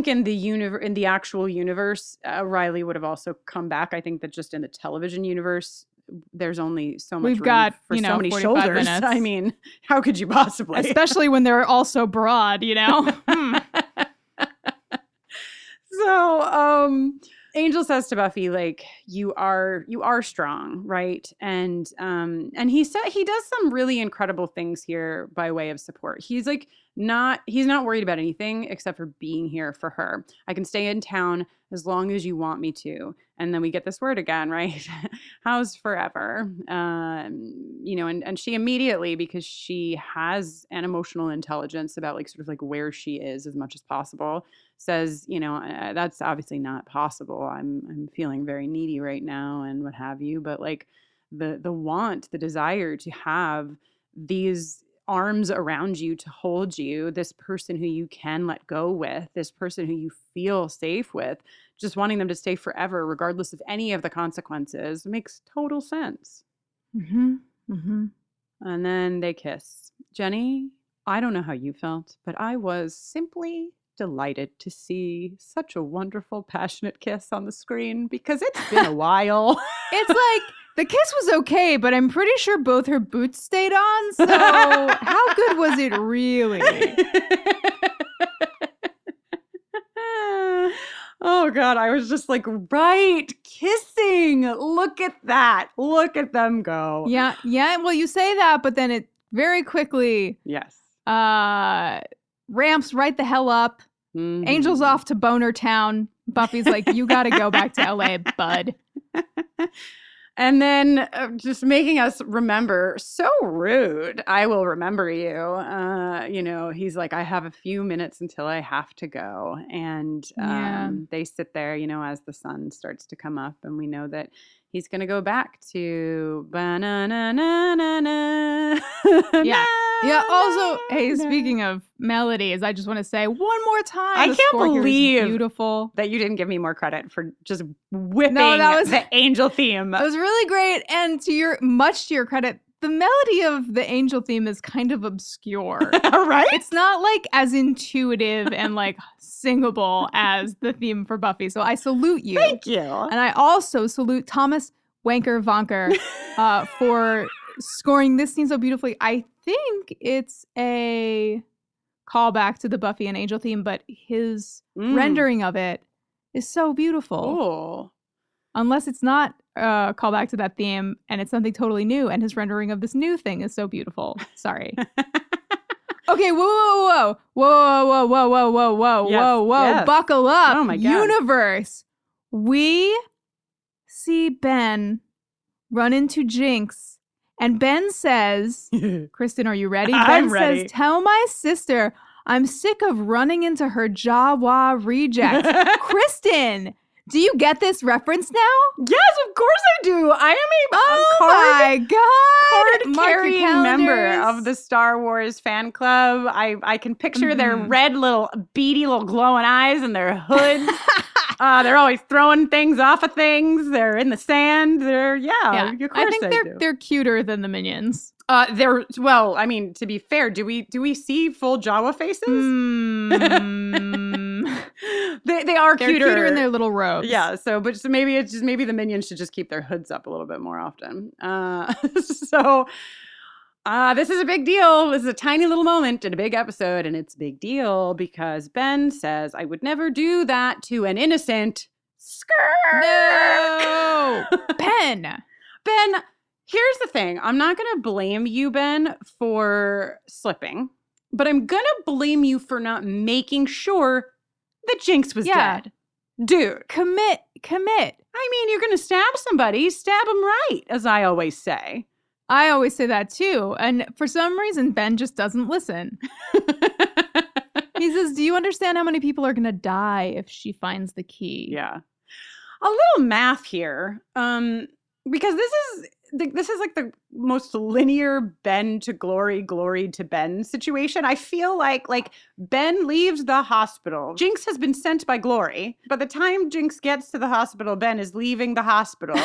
in the actual universe, Riley would have also come back. I think that just in the television universe, there's only so much room for so many shoulders. Minutes. I mean, how could you possibly? Especially when they're all so broad, you know? So, Angel says to Buffy, like, you are strong, right? And he does some really incredible things here by way of support. He's like, he's not worried about anything except for being here for her. I can stay in town as long as you want me to. And then we get this word again, right? How's forever? You know, and she immediately, because she has an emotional intelligence about like sort of like where she is as much as possible, says, you know, that's obviously not possible. I'm feeling very needy right now and what have you. But like the want, the desire to have these arms around you to hold you, this person who you can let go with, this person who you feel safe with, just wanting them to stay forever, regardless of any of the consequences, makes total sense. And then they kiss. Jenny, I don't know how you felt, but I was simply delighted to see such a wonderful, passionate kiss on the screen because it's been a while. It's like the kiss was okay, but I'm pretty sure both her boots stayed on. So how good was it really? Oh God, I was just like, right, kissing. Look at that. Look at them go. Yeah. Well, you say that, but then it very quickly Yes. ramps right the hell up. Mhm. Angel's off to Boner Town. Buffy's like, you got to go back to LA, bud. And then just making us remember, so rude. I will remember you. He's like, I have a few minutes until I have to go. And they sit there, as the sun starts to come up, and we know that he's going to go back to ba-na-na-na-na-na. Yeah. Also, hey, speaking of melodies, I just want to say one more time. I the can't score here is believe beautiful. that you didn't give me more credit for just whipping that was- the angel theme. It was really great. And much to your credit, the melody of the angel theme is kind of obscure. Right? It's not like as intuitive and like singable as the theme for Buffy. So I salute you. Thank you. And I also salute Thomas Wanker Vonker for scoring this scene so beautifully. I think it's a callback to the Buffy and Angel theme, but his rendering of it is so beautiful. Oh. Unless it's not a callback to that theme and it's something totally new, and his rendering of this new thing is so beautiful. Sorry. Okay, whoa. Yes. Buckle up. Oh my God. Universe. We see Ben run into Jinx, and Ben says, Kristin, are you ready? I'm Ben ready. says, tell my sister I'm sick of running into her Jawa rejects. Kristin, do you get this reference now? Yes, of course I do. I am my God. Mark your card-carrying member calendars. of the Star Wars fan club. I can picture their red little beady little glowing eyes and their hoods. They're always throwing things off of things. They're in the sand. Of course I think do. they're cuter than the minions. To be fair, do we see full Jawa faces? They are They're cuter. cuter in their little robes. Yeah, maybe the minions should just keep their hoods up a little bit more often. This is a big deal. This is a tiny little moment in a big episode, and it's a big deal because Ben says, I would never do that to an innocent skirt. No! Ben! Ben, here's the thing. I'm not going to blame you, Ben, for slipping, but I'm going to blame you for not making sure that Jinx was dead. Dude. Commit. I mean, you're going to stab somebody, stab them right, as I always say. I always say that too. And for some reason, Ben just doesn't listen. He says, do you understand how many people are going to die if she finds the key? Yeah. A little math here. Because this is like the most linear Ben to glory to Ben situation. I feel like Ben leaves the hospital. Jinx has been sent by Glory. By the time Jinx gets to the hospital, Ben is leaving the hospital.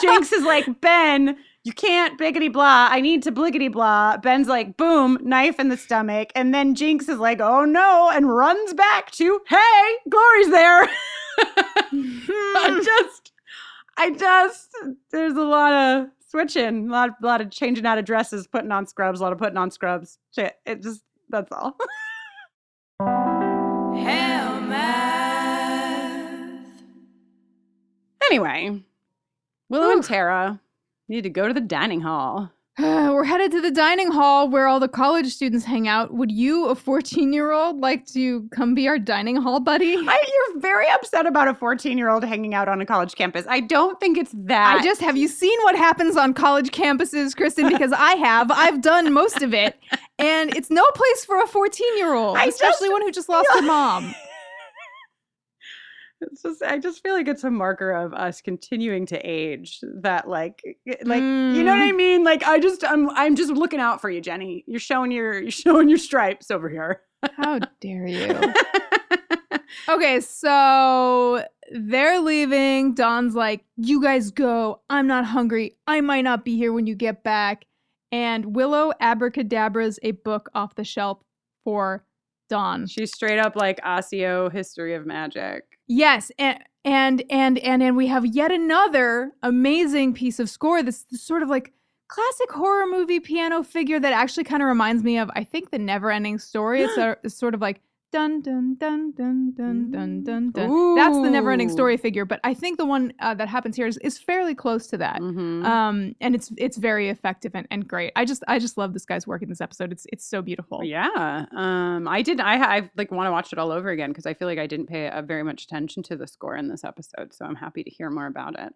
Jinx is like, Ben, you can't biggity blah. I need to bliggity blah. Ben's like, boom, knife in the stomach. And then Jinx is like, oh no, and runs back to, hey, Glory's there. There's a lot of switching, a lot of changing out of dresses, putting on scrubs, a lot of putting on scrubs. Shit, that's all. Hell math. Anyway, Willow and Tara need to go to the dining hall. We're headed to the dining hall where all the college students hang out. Would you, a 14-year-old, like to come be our dining hall buddy? You're very upset about a 14-year-old hanging out on a college campus. I don't think it's that. Have you seen what happens on college campuses, Kristin? Because I've done most of it. And it's no place for a 14-year-old, especially one who just lost her mom. I just feel like it's a marker of us continuing to age. That you know what I mean? Like I'm just looking out for you, Jenny. You're showing your stripes over here. How dare you? Okay, so they're leaving. Dawn's like, you guys go. I'm not hungry. I might not be here when you get back. And Willow abracadabras a book off the shelf for Dawn. She's straight up like Osseo History of Magic. Yes, and we have yet another amazing piece of score. This sort of like classic horror movie piano figure that actually kind of reminds me of, I think, The Never-Ending Story. It's sort of like dun dun dun dun dun dun dun dun. Ooh. That's the Never-Ending Story figure, but I think the one that happens here is fairly close to that. And it's very effective and great. I just love this guy's work in this episode. It's so beautiful. Yeah. I like want to watch it all over again because I feel like I didn't pay very much attention to the score in this episode, so I'm happy to hear more about it.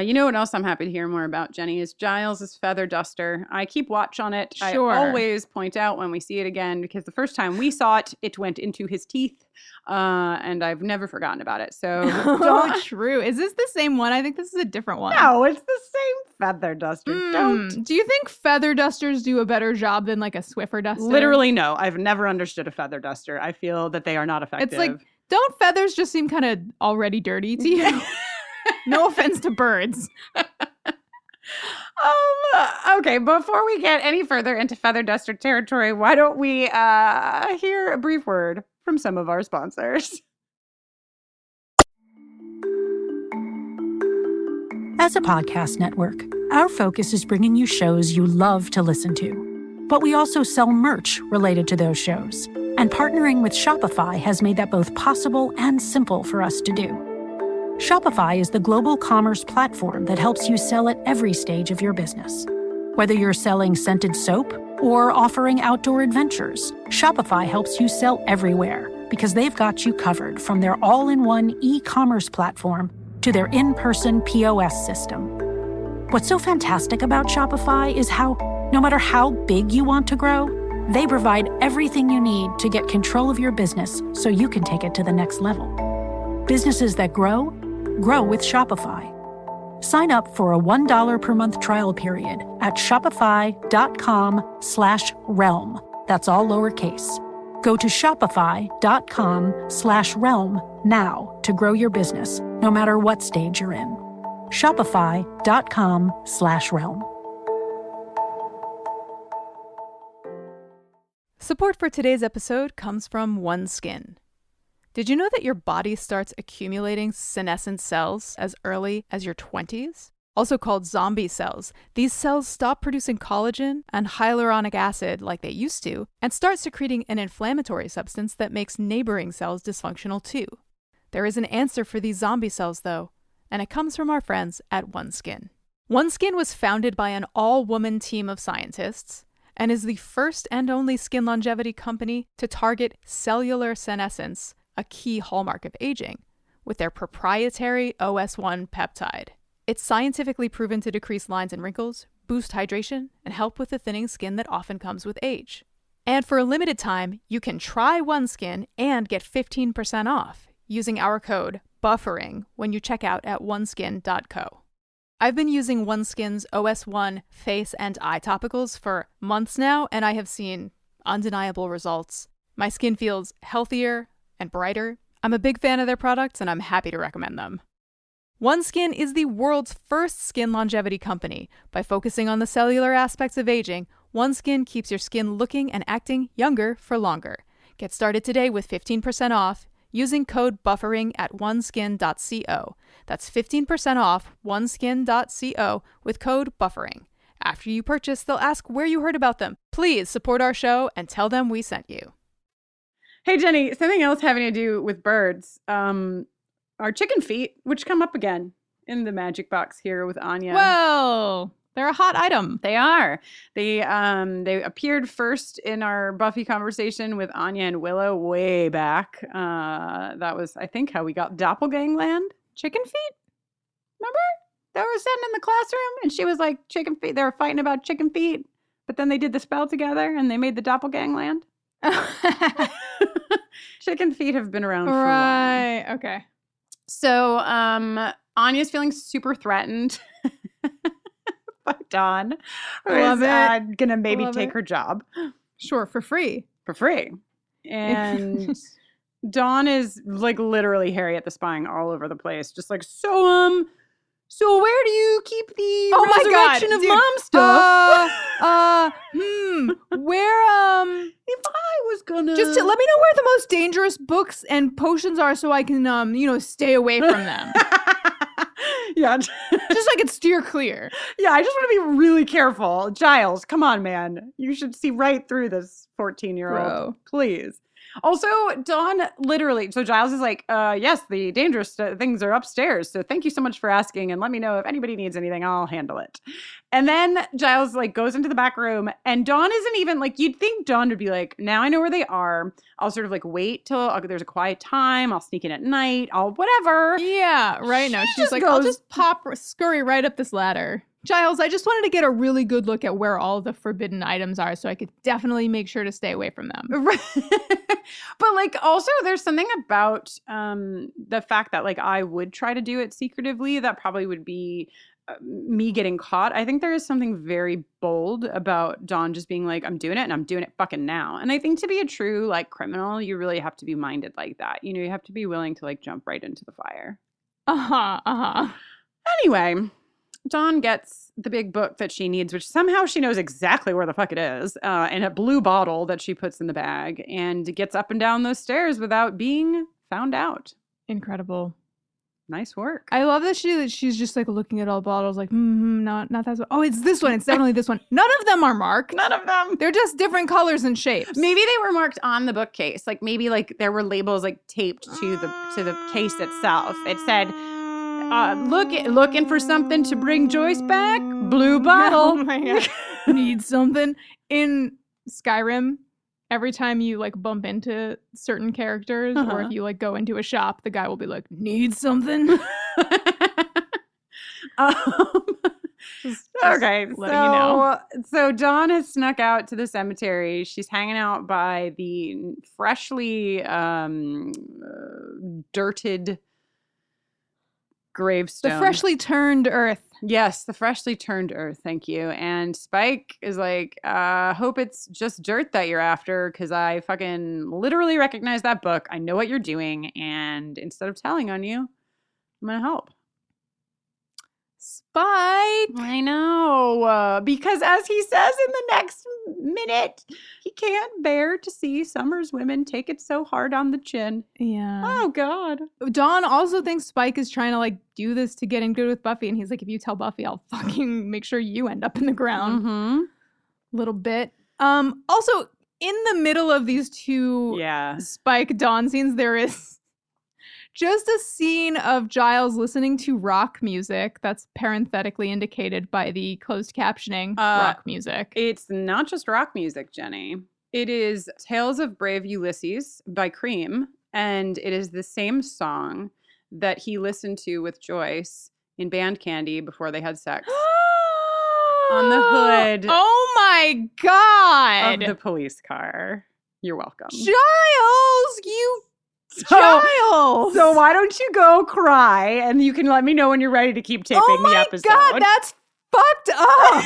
You know what else I'm happy to hear more about, Jenny, is Giles' feather duster. I keep watch on it. Sure. I always point out when we see it again because the first time we saw it, it went into his teeth, and I've never forgotten about it. So oh, true. Is this the same one? I think this is a different one. No, it's the same feather duster. Don't. Do you think feather dusters do a better job than like a Swiffer duster? Literally, no. I've never understood a feather duster. I feel that they are not effective. It's like, don't feathers just seem kind of already dirty to you? No offense to birds. Okay, before we get any further into feather duster territory, why don't we hear a brief word from some of our sponsors? As a podcast network, our focus is bringing you shows you love to listen to. But we also sell merch related to those shows. And partnering with Shopify has made that both possible and simple for us to do. Shopify is the global commerce platform that helps you sell at every stage of your business. Whether you're selling scented soap or offering outdoor adventures, Shopify helps you sell everywhere because they've got you covered from their all-in-one e-commerce platform to their in-person POS system. What's so fantastic about Shopify is how, no matter how big you want to grow, they provide everything you need to get control of your business so you can take it to the next level. Businesses that grow with Shopify. Sign up for a $1 per month trial period at shopify.com/realm. That's all lowercase. Go to shopify.com/realm now to grow your business, no matter what stage you're in. Shopify.com/realm. Support for today's episode comes from OneSkin. Did you know that your body starts accumulating senescent cells as early as your 20s? Also called zombie cells, these cells stop producing collagen and hyaluronic acid like they used to and start secreting an inflammatory substance that makes neighboring cells dysfunctional too. There is an answer for these zombie cells though, and it comes from our friends at OneSkin. OneSkin was founded by an all-woman team of scientists and is the first and only skin longevity company to target cellular senescence, a key hallmark of aging, with their proprietary OS1 peptide. It's scientifically proven to decrease lines and wrinkles, boost hydration, and help with the thinning skin that often comes with age. And for a limited time, you can try OneSkin and get 15% off using our code BUFFERING when you check out at oneskin.co. I've been using OneSkin's OS1 face and eye topicals for months now, and I have seen undeniable results. My skin feels healthier and brighter. I'm a big fan of their products, and I'm happy to recommend them. OneSkin is the world's first skin longevity company. By focusing on the cellular aspects of aging, OneSkin keeps your skin looking and acting younger for longer. Get started today with 15% off using code BUFFERING at oneskin.co. That's 15% off oneskin.co with code BUFFERING. After you purchase, they'll ask where you heard about them. Please support our show and tell them we sent you. Hey, Jenny, something else having to do with birds. Our chicken feet, which come up again in the magic box here with Anya. Whoa, they're a hot item. They are. They appeared first in our Buffy conversation with Anya and Willow way back. That was, I think, how we got Doppelgangland. Chicken feet? Remember? They were sitting in the classroom and she was like, chicken feet. They were fighting about chicken feet. But then they did the spell together and they made the Doppelgangland. Chicken feet have been around for a while. Right. Okay. So Anya's feeling super threatened by Dawn, who is gonna maybe take her job. Sure, for free. For free. And Dawn is like literally Harriet the Spying all over the place. Just like, so where do you keep the resurrection of mom stuff? where If I was gonna just let me know where the most dangerous books and potions are so I can stay away from them. Yeah. Just so I can steer clear. Yeah, I just want to be really careful. Giles, come on, man. You should see right through this 14-year-old. Bro. Please. Also, Dawn literally, so Giles is like, yes, the dangerous things are upstairs. So thank you so much for asking. And let me know if anybody needs anything, I'll handle it. And then Giles like goes into the back room and Dawn isn't even like, you'd think Dawn would be like, now I know where they are. I'll sort of like wait till there's a quiet time. I'll sneak in at night. I'll whatever. Yeah, right. No, she's just like, goes- I'll just scurry right up this ladder. Giles, I just wanted to get a really good look at where all the forbidden items are so I could definitely make sure to stay away from them. But like also there's something about the fact that like I would try to do it secretively that probably would be me getting caught. I think there is something very bold about Dawn just being like, I'm doing it and I'm doing it fucking now. And I think to be a true like criminal, you really have to be minded like that. You know, you have to be willing to like jump right into the fire. Anyway, Dawn gets the big book that she needs, which somehow she knows exactly where the fuck it is, in a blue bottle that she puts in the bag, and gets up and down those stairs without being found out. Incredible. Nice work. I love that she's just like looking at all bottles like, not that one. Oh, it's this one. It's definitely this one. None of them are marked. None of them. They're just different colors and shapes. Maybe they were marked on the bookcase. Like maybe like there were labels like taped to the case itself. It said, looking for something to bring Joyce back? Blue bottle. Oh my God. Need something. In Skyrim, every time you like bump into certain characters or if you like go into a shop, the guy will be like, need something? Just okay, letting you know. So Dawn has snuck out to the cemetery. She's hanging out by the freshly dirted gravestone. The freshly turned earth. Yes, the freshly turned earth. Thank you. And Spike is like, hope it's just dirt that you're after because I fucking literally recognize that book. I know what you're doing. And instead of telling on you, I'm going to help. Spike. I know. Because as he says in the next minute, he can't bear to see Summer's women take it so hard on the chin. Yeah. Oh, God. Dawn also thinks Spike is trying to like do this to get in good with Buffy. And he's like, if you tell Buffy, I'll fucking make sure you end up in the ground. Mm-hmm. Little bit. Also, in the middle of these two Spike Dawn scenes, there is just a scene of Giles listening to rock music that's parenthetically indicated by the closed captioning rock music. It's not just rock music, Jenny. It is Tales of Brave Ulysses by Cream, and it is the same song that he listened to with Joyce in Band Candy before they had sex. On the hood. Oh my God. Of the police car. You're welcome. Giles, you... Giles! So why don't you go cry and you can let me know when you're ready to keep taping the episode. Oh my God, that's fucked up.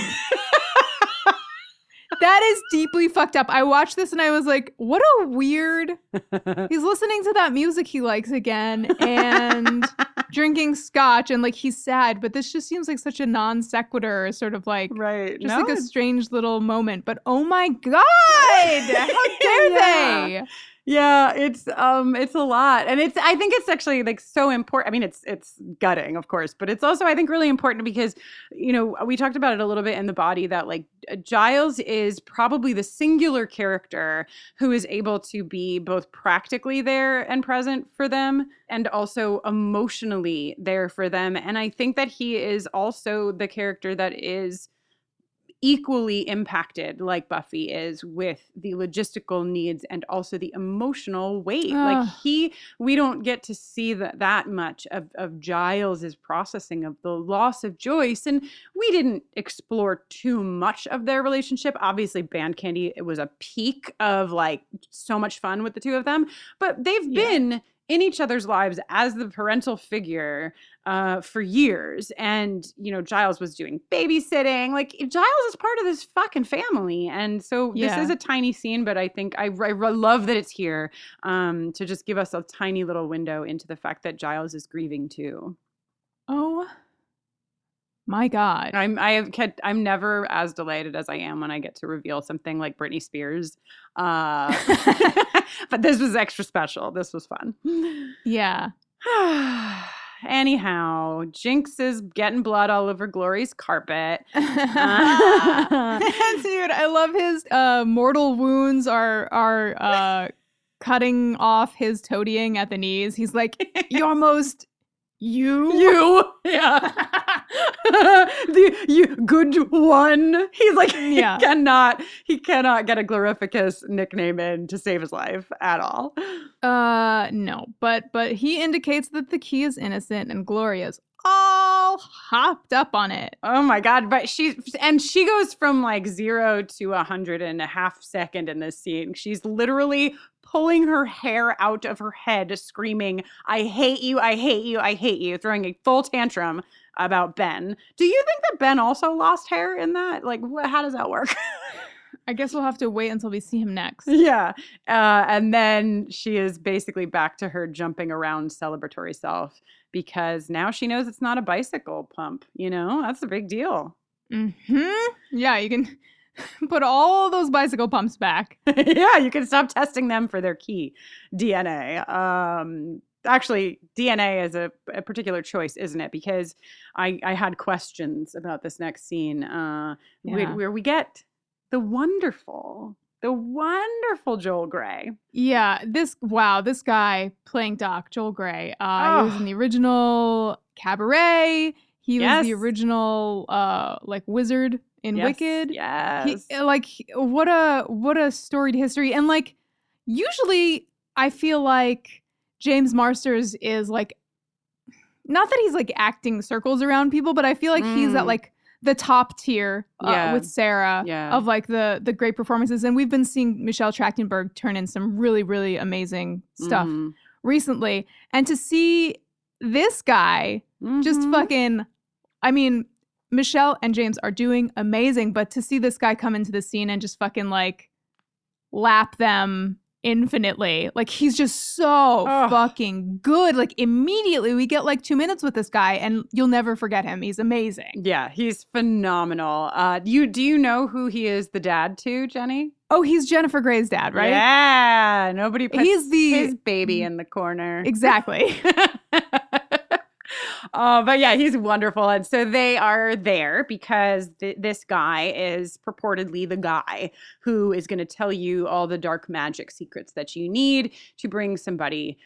That is deeply fucked up. I watched this and I was like, what a weird... He's listening to that music he likes again and drinking scotch and like he's sad, but this just seems like such a non sequitur, sort of like... Right. Just like a strange little moment. But oh my God! How dare they? Yeah, it's a lot. And I think it's actually like so important. I mean, it's gutting, of course, but it's also, I think, really important because, you know, we talked about it a little bit in The Body that like Giles is probably the singular character who is able to be both practically there and present for them and also emotionally there for them. And I think that he is also the character that is equally impacted like Buffy is with the logistical needs and also the emotional weight. Like we don't get to see that much of Giles's processing of the loss of Joyce, and we didn't explore too much of their relationship. Obviously Band Candy, it was a peak of like so much fun with the two of them, but they've been in each other's lives as the parental figure for years. And, you know, Giles was doing babysitting. Like, Giles is part of this fucking family. And so this is a tiny scene, but I think I love that it's here to just give us a tiny little window into the fact that Giles is grieving too. Oh My God. I'm never as delighted as I am when I get to reveal something like Britney Spears. But this was extra special. This was fun. Yeah. Anyhow, Jinx is getting blood all over Glory's carpet. Dude, I love his mortal wounds are cutting off his toadying at the knees. He's like, you're most you. Yeah. You good one. He's like, Yeah. he cannot get a glorificus nickname in to save his life at all. No, but he indicates that the key is innocent and Gloria's all hopped up on it. Oh my God. But she goes from like 0 to 100 in a half second in this scene. She's literally pulling her hair out of her head, screaming, I hate you, I hate you, I hate you, throwing a full tantrum about Ben. Do you think that Ben also lost hair in that? Like, how does that work? I guess we'll have to wait until we see him next. Yeah. And then she is basically back to her jumping around celebratory self because now she knows it's not a bicycle pump. You know, that's a big deal. Mm-hmm. Yeah, you can put all those bicycle pumps back. Yeah, you can stop testing them for their key DNA. Actually, DNA is a particular choice, isn't it? Because I had questions about this next scene where we get the wonderful Joel Grey. Yeah, this guy playing Doc, Joel Grey. He was in the original Cabaret. He was the original like wizard in Wicked. Yes. What a storied history. And like usually I feel like James Marsters is like, not that he's like acting circles around people, but I feel like he's at like the top tier with Sarah of like the great performances. And we've been seeing Michelle Trachtenberg turn in some really, really amazing stuff recently. And to see this guy just fucking, I mean, Michelle and James are doing amazing, but to see this guy come into the scene and just fucking like lap them infinitely, like he's just so fucking good. Like immediately we get like 2 minutes with this guy and you'll never forget him. He's amazing. Yeah, he's phenomenal. Do you know who he is the dad to, Jenny? Oh, he's Jennifer Grey's dad, right? Yeah, nobody puts his baby in the corner. Exactly. But yeah, he's wonderful. And so they are there because this guy is purportedly the guy who is going to tell you all the dark magic secrets that you need to bring somebody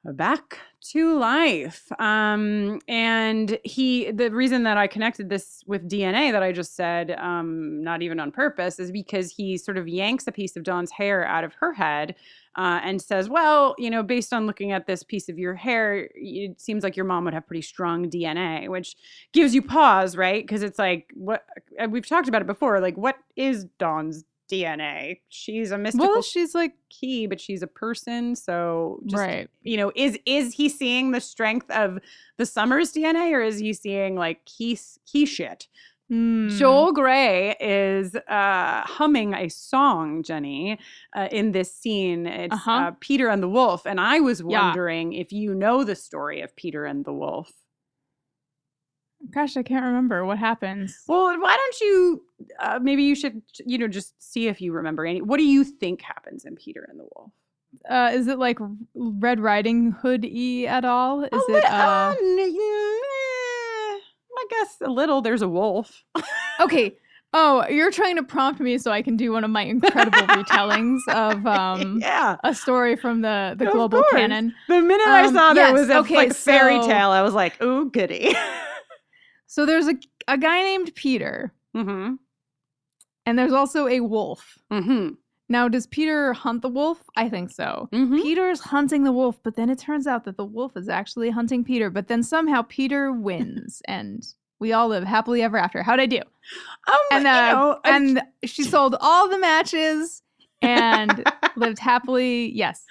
back to life. And the reason that I connected this with DNA that I just said, not even on purpose, is because he sort of yanks a piece of Dawn's hair out of her head and says, well, you know, based on looking at this piece of your hair, it seems like your mom would have pretty strong DNA, which gives you pause, right? Because it's like, what we've talked about it before, like, what is Dawn's DNA? She's a mystical, well, she's like key, but she's a person. So just, right, you know, is he seeing the strength of the Summers DNA, or is he seeing like key shit? Joel Grey is humming a song, Jenny, in this scene. It's Peter and the Wolf. And I was wondering if you know the story of Peter and the Wolf. Gosh, I can't remember what happens. Well, why don't you, maybe you should, you know, just see if you remember any. What do you think happens in Peter and the Wolf? Is it like Red Riding Hood-y at all? Is I guess a little. There's a wolf. Okay. Oh, you're trying to prompt me so I can do one of my incredible retellings of a story from the global canon. The minute I saw there was a fairy tale, I was like, ooh, goody. So there's a guy named Peter. Mm-hmm. And there's also a wolf. Mm-hmm. Now, does Peter hunt the wolf? I think so. Mm-hmm. Peter's hunting the wolf, but then it turns out that the wolf is actually hunting Peter. But then somehow Peter wins, and we all live happily ever after. How'd I do? And she sold all the matches and lived happily. Yes.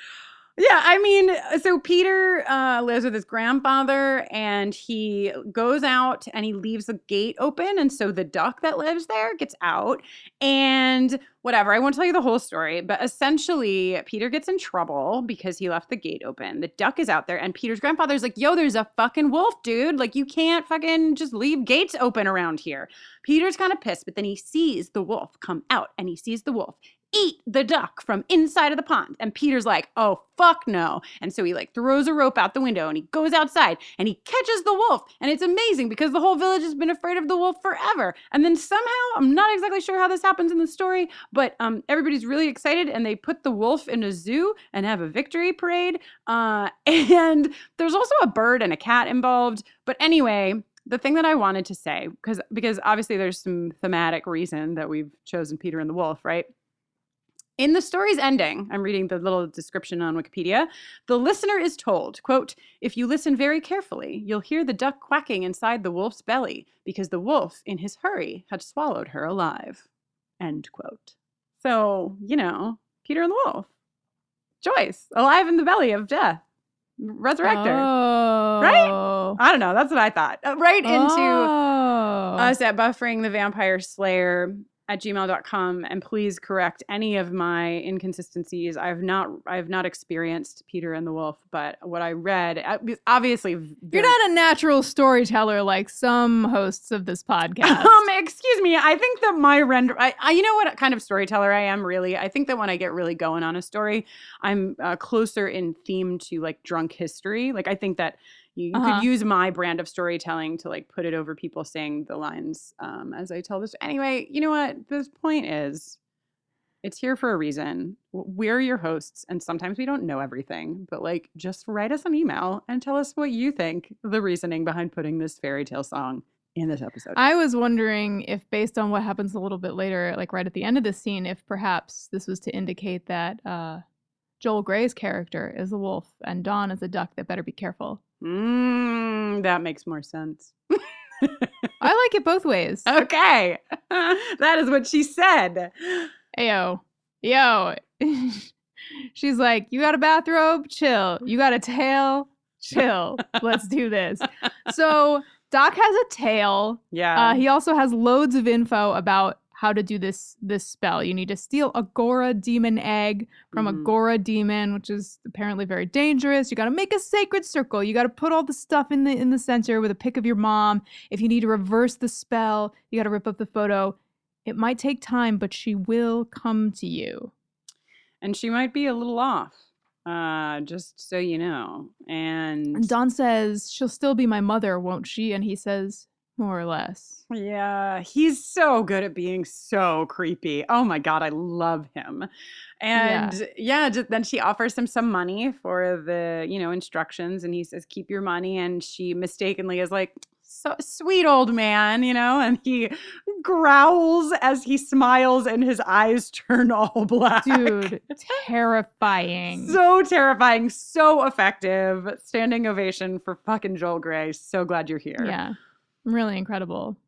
Yeah, I mean, so Peter lives with his grandfather, and he goes out and he leaves the gate open, and so the duck that lives there gets out, and whatever. I won't tell you the whole story, but essentially, Peter gets in trouble because he left the gate open. The duck is out there, and Peter's grandfather's like, yo, there's a fucking wolf, dude. Like, you can't fucking just leave gates open around here. Peter's kind of pissed, but then he sees the wolf come out, and he sees the wolf eat the duck from inside of the pond. And Peter's like, oh, fuck no. And so he like throws a rope out the window and he goes outside and he catches the wolf. And it's amazing because the whole village has been afraid of the wolf forever. And then somehow, I'm not exactly sure how this happens in the story, but everybody's really excited and they put the wolf in a zoo and have a victory parade. And there's also a bird and a cat involved. But anyway, the thing that I wanted to say, because obviously there's some thematic reason that we've chosen Peter and the wolf, right? In the story's ending, I'm reading the little description on Wikipedia, the listener is told, quote, if you listen very carefully, you'll hear the duck quacking inside the wolf's belly because the wolf, in his hurry, had swallowed her alive, end quote. So, you know, Peter and the wolf. Joyce, alive in the belly of death. Resurrect her. Right? I don't know. That's what I thought. Right into us at Buffering the Vampire Slayer at gmail.com, and please correct any of my inconsistencies. I have not experienced Peter and the Wolf, but what I read, obviously, you're not a natural storyteller like some hosts of this podcast. Excuse me. I think that my you know what kind of storyteller I am, really? I think that when I get really going on a story, I'm closer in theme to like drunk history. Like I think that you could use my brand of storytelling to like put it over people saying the lines as I tell this. Anyway, you know what? The point is, it's here for a reason. We're your hosts, and sometimes we don't know everything, but like just write us an email and tell us what you think the reasoning behind putting this fairy tale song in this episode. I was wondering if, based on what happens a little bit later, like right at the end of the scene, if perhaps this was to indicate that Joel Grey's character is a wolf and Dawn is a duck that better be careful. That makes more sense. I like it both ways. Okay. That is what she said. Yo. She's like, you got a bathrobe? Chill. You got a tail? Chill. Let's do this. So Doc has a tail. Yeah. He also has loads of info about how to do this spell. You need to steal a Ghora demon egg from a Ghora demon, which is apparently very dangerous. You got to make a sacred circle. You got to put all the stuff in the center with a pic of your mom. If you need to reverse the spell, you got to rip up the photo. It might take time, but she will come to you. And she might be a little off, just so you know. And Dawn says, she'll still be my mother, won't she? And he says, more or less. Yeah, he's so good at being so creepy. Oh my God, I love him. And then she offers him some money for the, instructions. And he says, keep your money. And she mistakenly is like, so sweet old man, and he growls as he smiles and his eyes turn all black. Dude, terrifying. So terrifying, so effective. Standing ovation for fucking Joel Grey. So glad you're here. Yeah. Really incredible.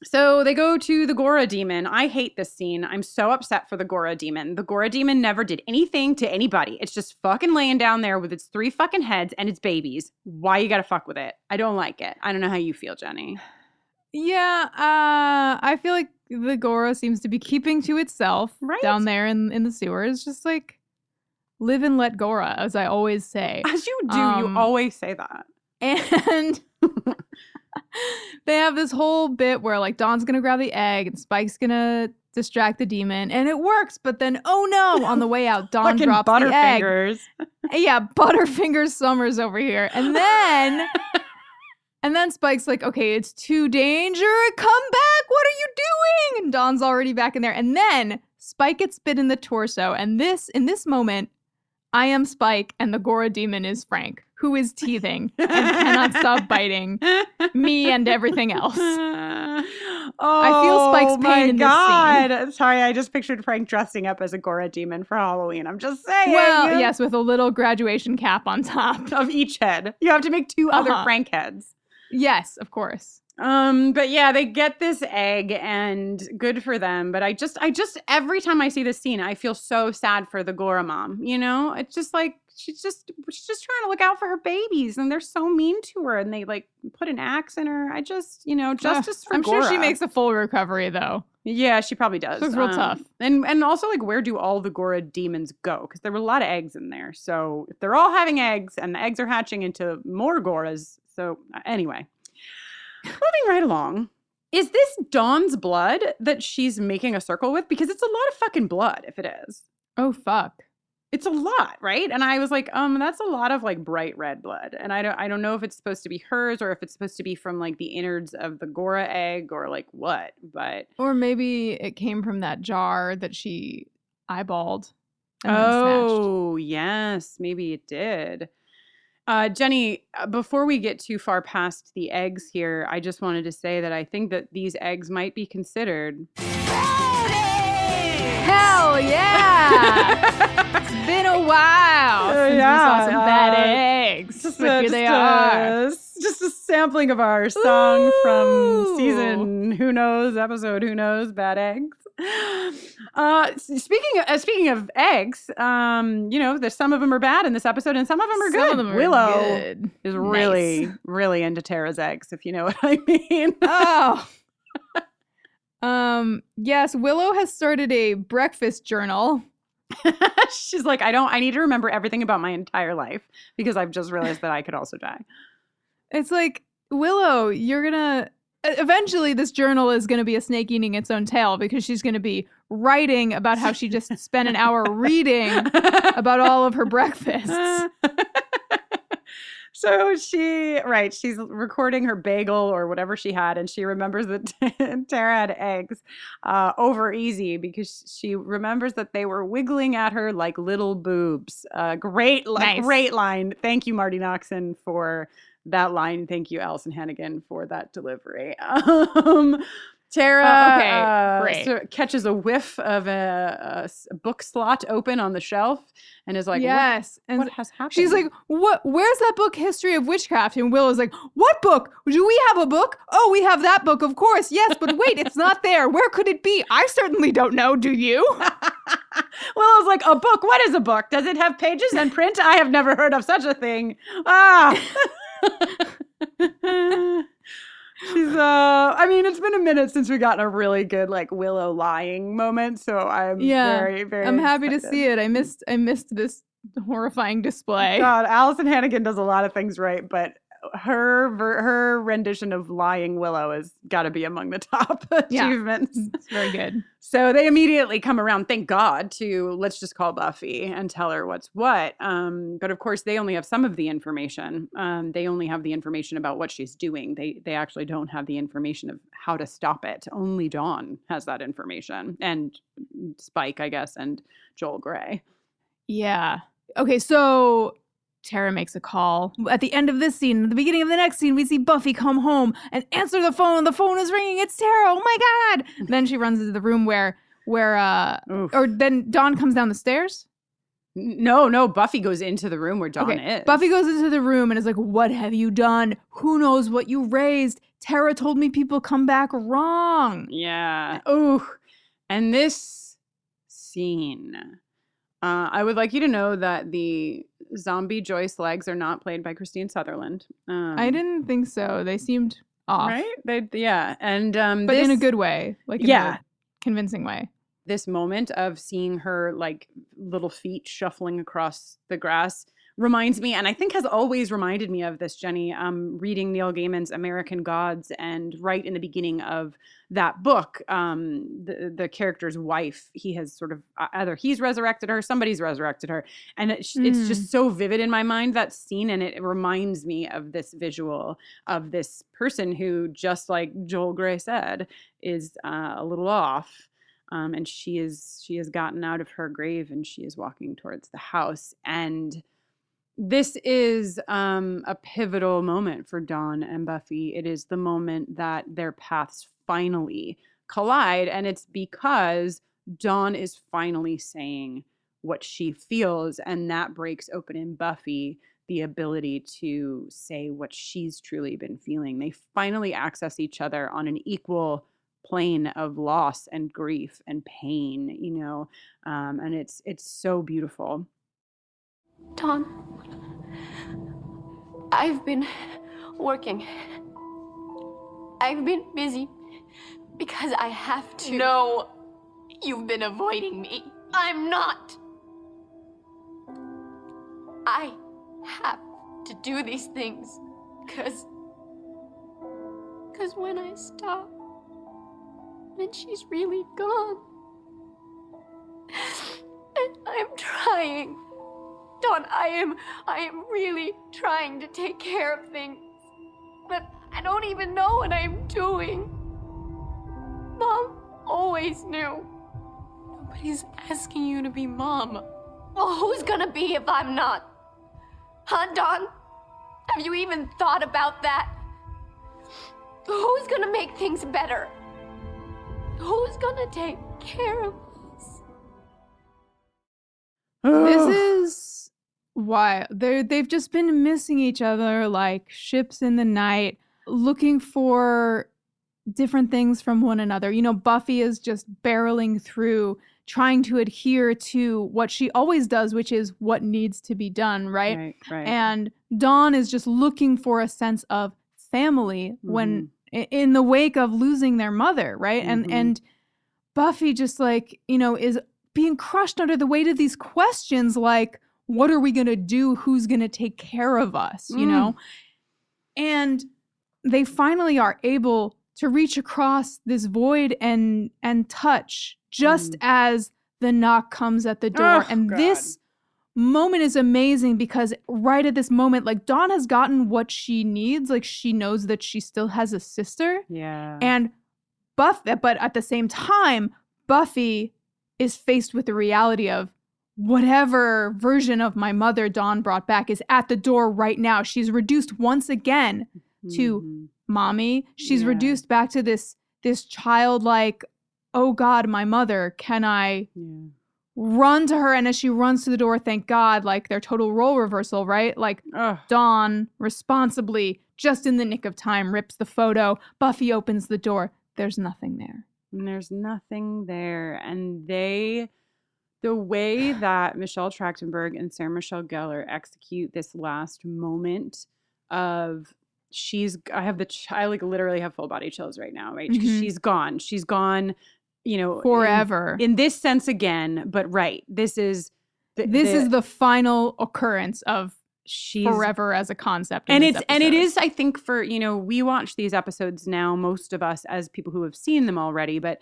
So they go to the Ghora demon. I hate this scene. I'm so upset for the Ghora demon. The Ghora demon never did anything to anybody. It's just fucking laying down there with its 3 fucking heads and its babies. Why you gotta fuck with it? I don't like it. I don't know how you feel, Jenny. Yeah, I feel like the Ghora seems to be keeping to itself down there in the sewers. Just like live and let Ghora, as I always say. As you do, you always say that. And they have this whole bit where like Dawn's gonna grab the egg and Spike's gonna distract the demon, and it works. But then, oh no! On the way out, Dawn drops the egg. Yeah, Butterfingers Summers over here, and then Spike's like, "Okay, it's too dangerous. Come back! What are you doing?" And Dawn's already back in there, and then Spike gets bit in the torso, and in this moment, I am Spike, and the Ghora demon is Frank, who is teething and cannot stop biting me and everything else. I feel Spike's pain in this scene. Sorry, I just pictured Frank dressing up as a Ghora demon for Halloween. I'm just saying. Well, yes, with a little graduation cap on top. Of each head. You have to make 2 other Frank heads. Yes, of course. But yeah, they get this egg and good for them. But I just every time I see this scene, I feel so sad for the Ghora mom. You know, it's just like she's just trying to look out for her babies, and they're so mean to her, and they like put an axe in her. I just, justice for I'm Ghora. sure she makes a full recovery though. Yeah, she probably does. It's real tough. And also, like, where do all the Ghora demons go? Because there were a lot of eggs in there. So if they're all having eggs and the eggs are hatching into more Ghoras. So anyway, moving right along. Is this Dawn's blood that she's making a circle with? Because it's a lot of fucking blood if it is. Oh, fuck. It's a lot, right? And I was like, that's a lot of like bright red blood. And I don't know if it's supposed to be hers or if it's supposed to be from like the innards of the Ghora egg or like what, but Or maybe it came from that jar that she eyeballed. Oh, yes, maybe it did. Jenny, before we get too far past the eggs here, I just wanted to say that I think that these eggs might be considered. Hell yeah! It's been a while since we saw some bad eggs. But here they are. Just a sampling of our song from season who knows, episode who knows, Bad Eggs. Speaking of eggs, there's some of them are bad in this episode and some of them are good. Some of them Willow are good. is Nice. really into Tara's eggs, if you know what I mean. Oh. Yes, Willow has started a breakfast journal. She's like, I need to remember everything about my entire life because I've just realized that I could also die. It's like, Willow, eventually this journal is going to be a snake eating its own tail because she's going to be writing about how she just spent an hour reading about all of her breakfasts. So she's recording her bagel or whatever she had, and she remembers that Tara had eggs over easy because she remembers that they were wiggling at her like little boobs. Great line. Thank you, Marty Noxon, for that line. Thank you, Allison Hannigan, for that delivery. Tara great. catches a whiff of a book slot open on the shelf and is like, yes. What has happened? She's like, "What? Where's that book, History of Witchcraft?" And Willow's like, "What book? Do we have a book? Oh, we have that book, of course. Yes, but wait, it's not there. Where could it be? I certainly don't know. Do you?" Willow's like, "A book? What is a book? Does it have pages and print? I have never heard of such a thing." Ah. She's it's been a minute since we got a really good like Willow lying moment, so I'm very, very I'm happy excited. to see it. I missed this horrifying display. God, Allison Hannigan does a lot of things right, but her rendition of lying Willow has got to be among the top achievements. It's very good. So they immediately come around, thank God, to let's just call Buffy and tell her what's what. But of course, they only have some of the information. They only have the information about what she's doing. They actually don't have the information of how to stop it. Only Dawn has that information. And Spike, I guess, and Joel Grey. Yeah. Okay, so Tara makes a call. At the end of this scene, at the beginning of the next scene, we see Buffy come home and answer the phone. The phone is ringing. It's Tara. Oh my God. Then she runs into the room where then Dawn comes down the stairs. No, Buffy goes into the room where Dawn is. Buffy goes into the room and is like, "What have you done? Who knows what you raised? Tara told me people come back wrong." Yeah. Oh, and this scene, I would like you to know that the zombie Joyce legs are not played by Christine Sutherland. I didn't think so. They seemed off. Right? And but in a good way, like in a convincing way. This moment of seeing her like little feet shuffling across the grass reminds me, and I think has always reminded me of this, Jenny, reading Neil Gaiman's American Gods, and right in the beginning of that book, the character's wife, he has sort of either he's resurrected her, somebody's resurrected her, and it's just so vivid in my mind, that scene, and it reminds me of this visual of this person who, just like Joel Grey said, is a little off. And she has gotten out of her grave and she is walking towards the house. And this is a pivotal moment for Dawn and Buffy. It is the moment that their paths finally collide. And it's because Dawn is finally saying what she feels. And that breaks open in Buffy the ability to say what she's truly been feeling. They finally access each other on an equal plane of loss and grief and pain, and it's so beautiful. Dawn, I've been working. I've been busy because I have to. No, you've been avoiding me. I'm not. I have to do these things because when I stop, then she's really gone. And I'm trying. Dawn, I am really trying to take care of things, but I don't even know what I'm doing. Mom always knew. Nobody's asking you to be Mom. Well, who's gonna be if I'm not? Huh, Dawn? Have you even thought about that? Who's gonna make things better? Who's gonna take care of us? This is why they've just been missing each other like ships in the night, looking for different things from one another. Buffy is just barreling through, trying to adhere to what she always does, which is what needs to be done, right? Right. And Dawn is just looking for a sense of family when in the wake of losing their mother, right? And Buffy just is being crushed under the weight of these questions like, what are we going to do? Who's going to take care of us, And they finally are able to reach across this void and touch just as the knock comes at the door. This moment is amazing because right at this moment, Dawn has gotten what she needs. She knows that she still has a sister. Yeah. And but at the same time, Buffy is faced with the reality of whatever version of my mother Dawn brought back is at the door right now. She's reduced once again to mommy. She's reduced back to this childlike, oh God, my mother, can I run to her? And as she runs to the door, thank God, their total role reversal, right? Dawn responsibly, just in the nick of time, rips the photo. Buffy opens the door. There's nothing there. And there's nothing there. And the way that Michelle Trachtenberg and Sarah Michelle Gellar execute this last moment of I literally have full body chills right now, right? Because she's gone. She's gone, forever. In this sense again, but right. This is the final occurrence of forever as a concept. And it is, I think, for, we watch these episodes now, most of us as people who have seen them already, but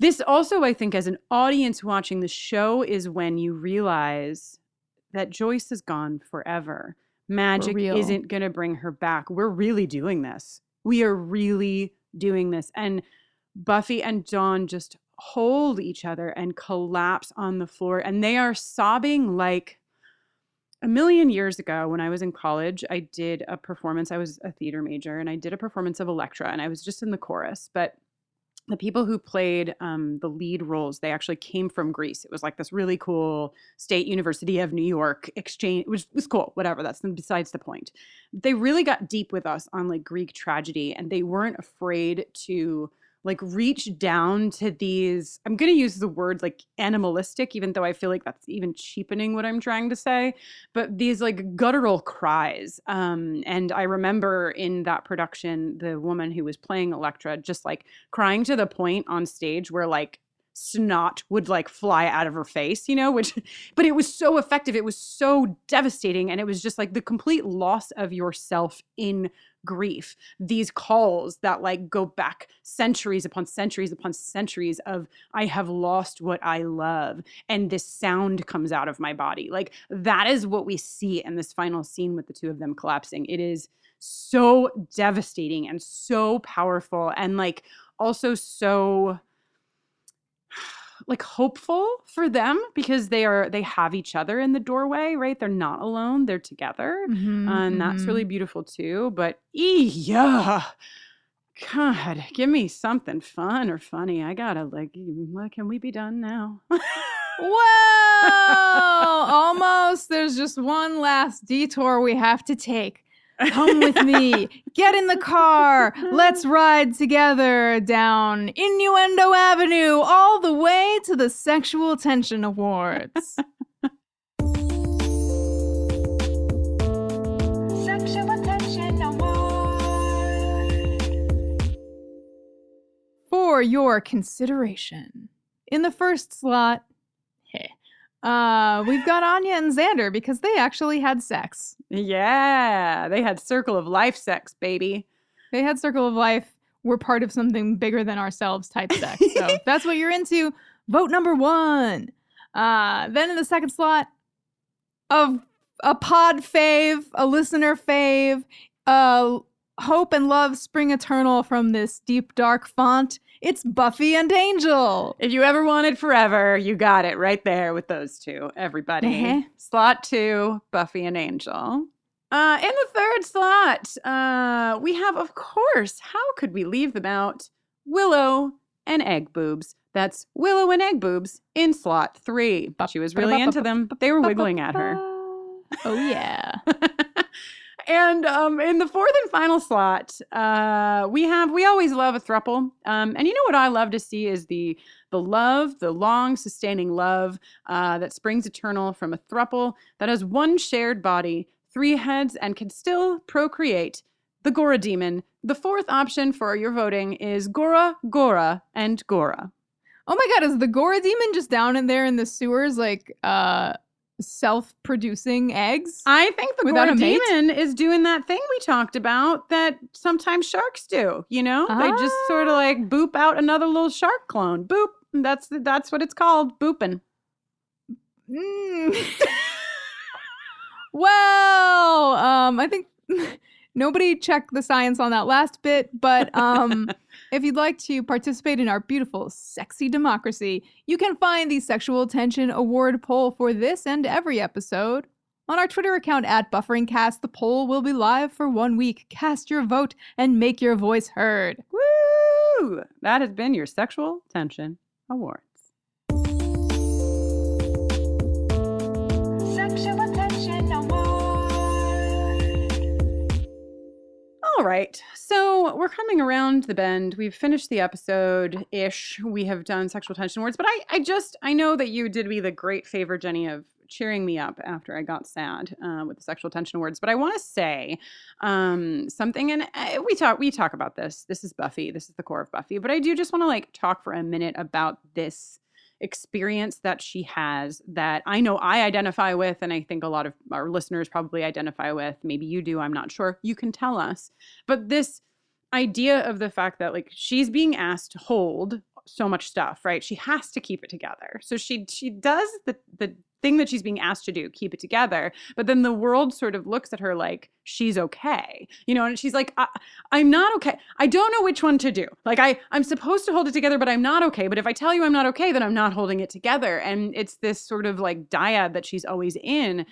this also, I think, as an audience watching the show, is when you realize that Joyce is gone forever. Magic isn't going to bring her back. We're really doing this. We are really doing this. And Buffy and Dawn just hold each other and collapse on the floor. And they are sobbing like a million years ago when I was in college. I did a performance. I was a theater major and I did a performance of Elektra and I was just in the chorus. But the people who played the lead roles, they actually came from Greece. It was this really cool State University of New York exchange, which was cool, whatever, that's besides the point. They really got deep with us on Greek tragedy, and they weren't afraid to reach down to these, I'm going to use the word animalistic, even though I feel that's even cheapening what I'm trying to say, but these guttural cries. And I remember in that production, the woman who was playing Elektra just crying to the point on stage where snot would fly out of her face, but it was so effective. It was so devastating. And it was just the complete loss of yourself in grief. These calls that go back centuries upon centuries upon centuries of, I have lost what I love. And this sound comes out of my body. That is what we see in this final scene with the two of them collapsing. It is so devastating and so powerful and also so hopeful for them because they have each other in the doorway, right? They're not alone, they're together. And that's really beautiful too. But God, give me something fun or funny. I gotta can we be done now? Whoa! Almost. There's just one last detour we have to take. Come with me. Get in the car. Let's ride together down Innuendo Avenue all the way to the Sexual Tension Awards. Sexual Tension Award. For your consideration, in the first slot, we've got Anya and Xander because they actually had sex. Yeah, they had Circle of Life sex, baby. They had Circle of Life. We're part of something bigger than ourselves type sex. So if that's what you're into, vote number 1. Then in the second slot, a pod fave, a listener fave, hope and love spring eternal from this deep dark font. It's Buffy and Angel. If you ever wanted forever, you got it right there with those two, everybody. Uh-huh. Slot 2, Buffy and Angel. In the third slot, we have, of course, how could we leave them out? Willow and Egg Boobs. That's Willow and Egg Boobs in slot 3. She was really into them. They were wiggling at her. Oh, yeah. And in the fourth and final slot, we always love a throuple. And you know what I love to see is the love, the long sustaining love that springs eternal from a throuple that has one shared body, 3 heads, and can still procreate. The Ghora demon. The fourth option for your voting is Ghora, Ghora, and Ghora. Oh my God, is the Ghora demon just down in there in the sewers, like, self-producing eggs? I think the without Ghora a mate? demon is doing that thing we talked about that sometimes sharks do, you know? They just sort of like boop out another little shark clone. Boop. That's what it's called, booping. Well, I think nobody checked the science on that last bit, but if you'd like to participate in our beautiful, sexy democracy, you can find the Sexual Tension Award poll for this and every episode on our Twitter account @BufferingCast. The poll will be live for 1 week. Cast your vote and make your voice heard. Woo! That has been your Sexual Tension Awards. Sexual Tension Award. All right, so we're coming around the bend. We've finished the episode-ish. We have done Sexual Tension Awards, but I know that you did me the great favor, Jenny, of cheering me up after I got sad with the Sexual Tension Awards. But I want to say something, and we talk about this. This is Buffy. This is the core of Buffy. But I do just want to like talk for a minute about this experience that she has that I know I identify with, and I think a lot of our listeners probably identify with. Maybe you do, I'm not sure. You can tell us. But this idea of the fact that like she's being asked to hold so much stuff, right? She has to keep it together. So she does the thing that she's being asked to do, keep it together. But then the world sort of looks at her like she's okay, you know, and she's like, I'm not okay. I don't know which one to do. Like I'm supposed to hold it together, but I'm not okay. But if I tell you I'm not okay, then I'm not holding it together. And it's this sort of like dyad that she's always in,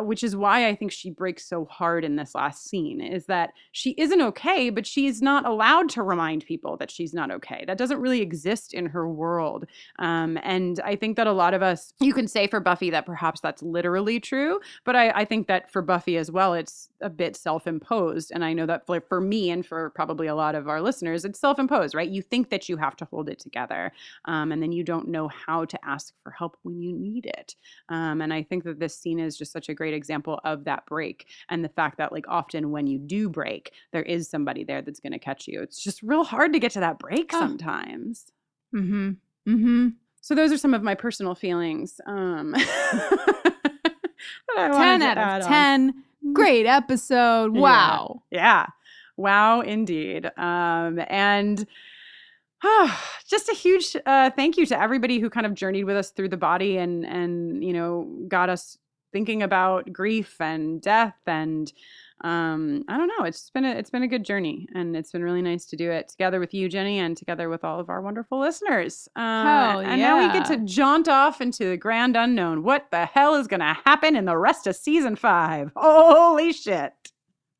which is why I think she breaks so hard in this last scene, is that she isn't okay, but she's not allowed to remind people that she's not okay. That doesn't really exist in her world. And I think that a lot of us, you can say for Buffy that perhaps that's literally true, but I think that for Buffy as well, it's a bit self-imposed. And I know that for me and for probably a lot of our listeners, it's self-imposed, right? You think that you have to hold it together, and then you don't know how to ask for help when you need it. And I think that this scene is just such a great example of that break, and the fact that like often when you do break, there is somebody there that's going to catch you. It's just real hard to get to that break sometimes. Mm-hmm. Mm-hmm. So those are some of my personal feelings. 10 out of 10. Great episode. Wow. Yeah. Wow, indeed. And just a huge thank you to everybody who kind of journeyed with us through the body and you know, got us thinking about grief and death and I don't know. It's been a good journey, and it's been really nice to do it together with you, Jenny, and together with all of our wonderful listeners. And now we get to jaunt off into the grand unknown. What the hell is going to happen in the rest of season 5? Holy shit.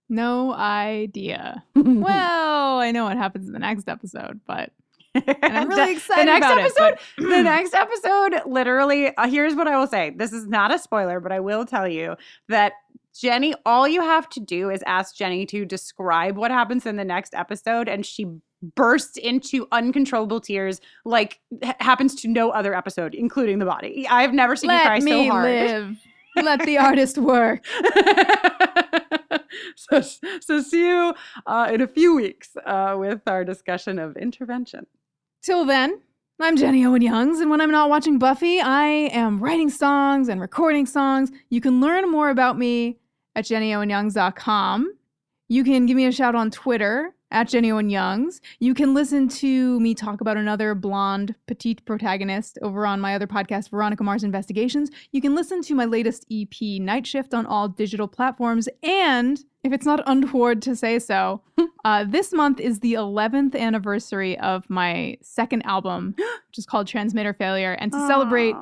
No idea. Well, I know what happens in the next episode, but And I'm really excited about it. The next episode, literally, here's what I will say. This is not a spoiler, but I will tell you that Jenny, all you have to do is ask Jenny to describe what happens in the next episode, and she bursts into uncontrollable tears like happens to no other episode, including the body. I've never seen you cry so hard. Live. Let the artist work. So see you in a few weeks with our discussion of intervention. Till then, I'm Jenny Owen Youngs, and when I'm not watching Buffy, I am writing songs and recording songs. You can learn more about me at jennyowenyoungs.com. You can give me a shout on Twitter at Jenny Owen Youngs. You can listen to me talk about another blonde petite protagonist over on my other podcast, Veronica Mars Investigations. You can listen to my latest EP, Night Shift, on all digital platforms. And if it's not untoward to say so, this month is the 11th anniversary of my second album, which is called Transmitter Failure. And to celebrate,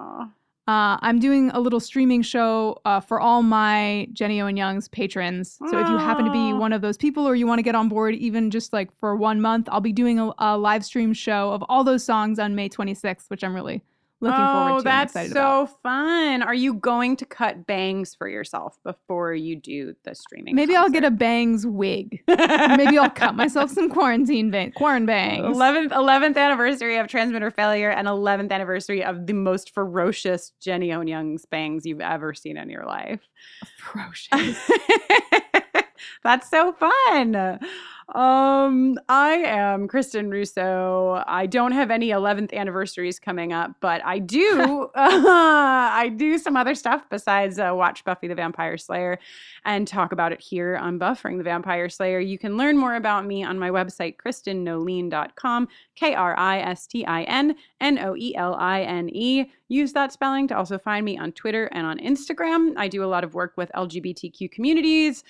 I'm doing a little streaming show for all my Jenny Owen Youngs patrons. So if you happen to be one of those people or you want to get on board even just like for 1 month, I'll be doing a live stream show of all those songs on May 26th, which I'm really looking forward to. That's and so fun. Are you going to cut bangs for yourself before you do the streaming Maybe concert? I'll get a bangs wig. Maybe I'll cut myself some quarantine bangs. 11th anniversary of Transmitter Failure and 11th anniversary of the most ferocious Jenny Owen Youngs bangs you've ever seen in your life. Ferocious. That's so fun. I am Kristin Russo. I don't have any 11th anniversaries coming up, but I do I do some other stuff besides watch Buffy the Vampire Slayer and talk about it here on Buffering the Vampire Slayer. You can learn more about me on my website, KristinNoeline.com, KristinNoeline. Use that spelling to also find me on Twitter and on Instagram. I do a lot of work with LGBTQ communities,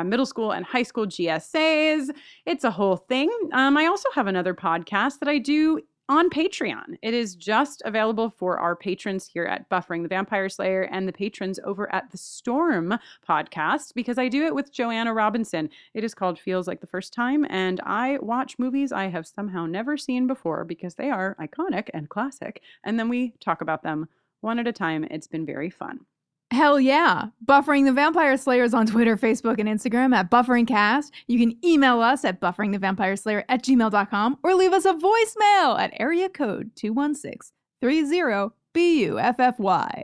middle school and high school GSAs. It's a whole thing. I also have another podcast that I do on Patreon. It is just available for our patrons here at Buffering the Vampire Slayer and the patrons over at the Storm podcast, because I do it with Joanna Robinson. It is called Feels Like the First Time, and I watch movies I have somehow never seen before because they are iconic and classic, and then we talk about them one at a time. It's been very fun. Hell yeah. Buffering the Vampire Slayers on Twitter, Facebook, and Instagram at BufferingCast. You can email us at bufferingthevampireslayer@gmail.com or leave us a voicemail at area code 216-30-BUFFY.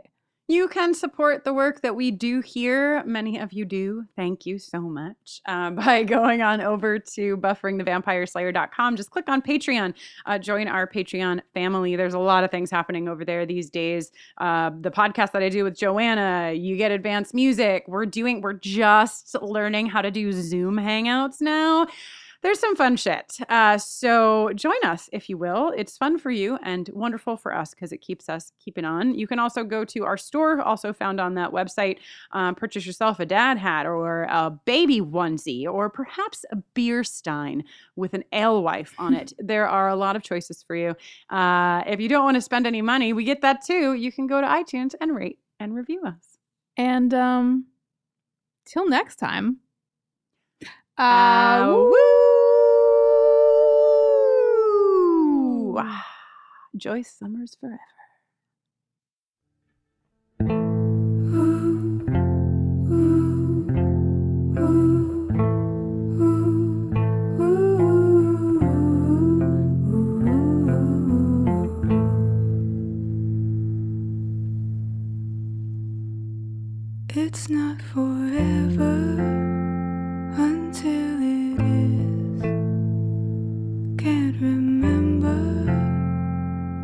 You can support the work that we do here. Many of you do. Thank you so much. By going on over to bufferingthevampireslayer.com. Just click on Patreon. Join our Patreon family. There's a lot of things happening over there these days. The podcast that I do with Joanna, you get advanced music. We're just learning how to do Zoom Hangouts now. There's some fun shit. So join us, if you will. It's fun for you and wonderful for us because it keeps us keeping on. You can also go to our store, also found on that website. Purchase yourself a dad hat or a baby onesie or perhaps a beer stein with an alewife on it. There are a lot of choices for you. If you don't want to spend any money, we get that too. You can go to iTunes and rate and review us. And till next time. Joyce Summers forever. It's not forever until it is. Can't remember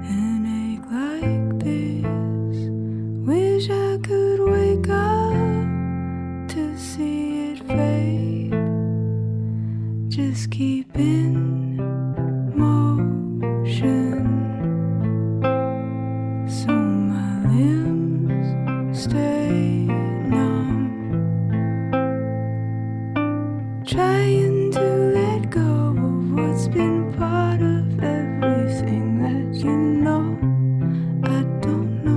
an ache like this. Wish I could wake up to see it fade. Just keep in motion so my limbs stay numb. Trying to let go of what's been part of everything that you know. I don't know.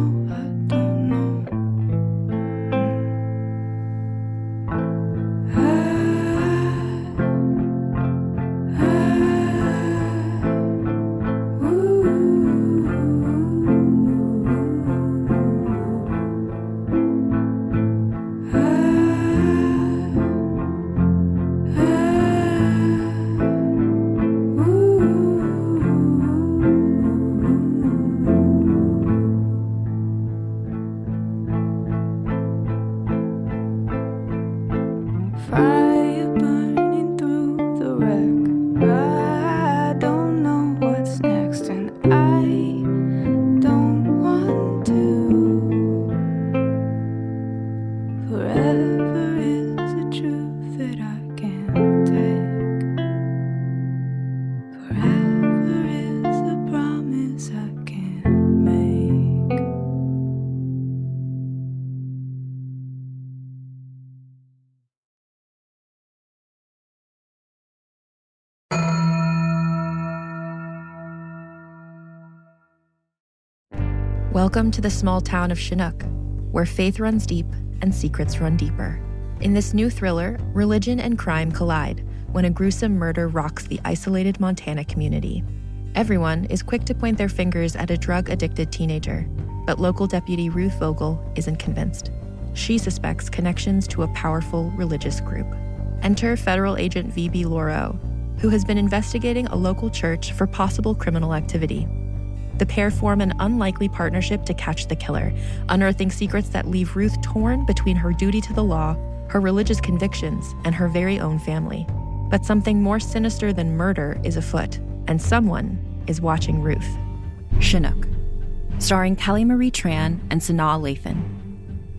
Welcome to the small town of Chinook, where faith runs deep and secrets run deeper. In this new thriller, religion and crime collide when a gruesome murder rocks the isolated Montana community. Everyone is quick to point their fingers at a drug-addicted teenager, but local deputy Ruth Vogel isn't convinced. She suspects connections to a powerful religious group. Enter federal agent V.B. Lauro, who has been investigating a local church for possible criminal activity. The pair form an unlikely partnership to catch the killer, unearthing secrets that leave Ruth torn between her duty to the law, her religious convictions, and her very own family. But something more sinister than murder is afoot, and someone is watching Ruth. Chinook, starring Kelly Marie Tran and Sanaa Lathan.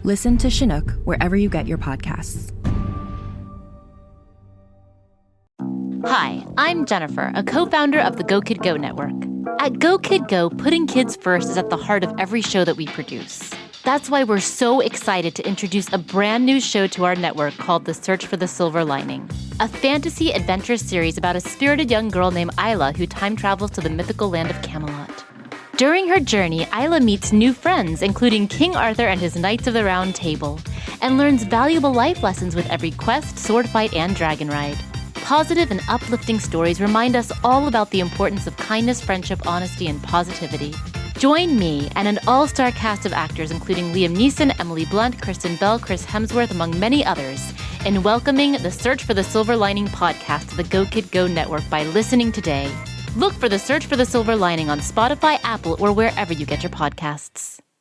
Listen to Chinook wherever you get your podcasts. Hi, I'm Jennifer, a co-founder of the Go Kid Go network. At Go Kid Go, putting kids first is at the heart of every show that we produce. That's why we're so excited to introduce a brand new show to our network called The Search for the Silver Lining, a fantasy adventure series about a spirited young girl named Isla who time travels to the mythical land of Camelot. During her journey, Isla meets new friends, including King Arthur and his Knights of the Round Table, and learns valuable life lessons with every quest, sword fight, and dragon ride. Positive and uplifting stories remind us all about the importance of kindness, friendship, honesty, and positivity. Join me and an all-star cast of actors including Liam Neeson, Emily Blunt, Kristen Bell, Chris Hemsworth, among many others, in welcoming the Search for the Silver Lining podcast to the Go Kid Go network by listening today. Look for the Search for the Silver Lining on Spotify, Apple, or wherever you get your podcasts.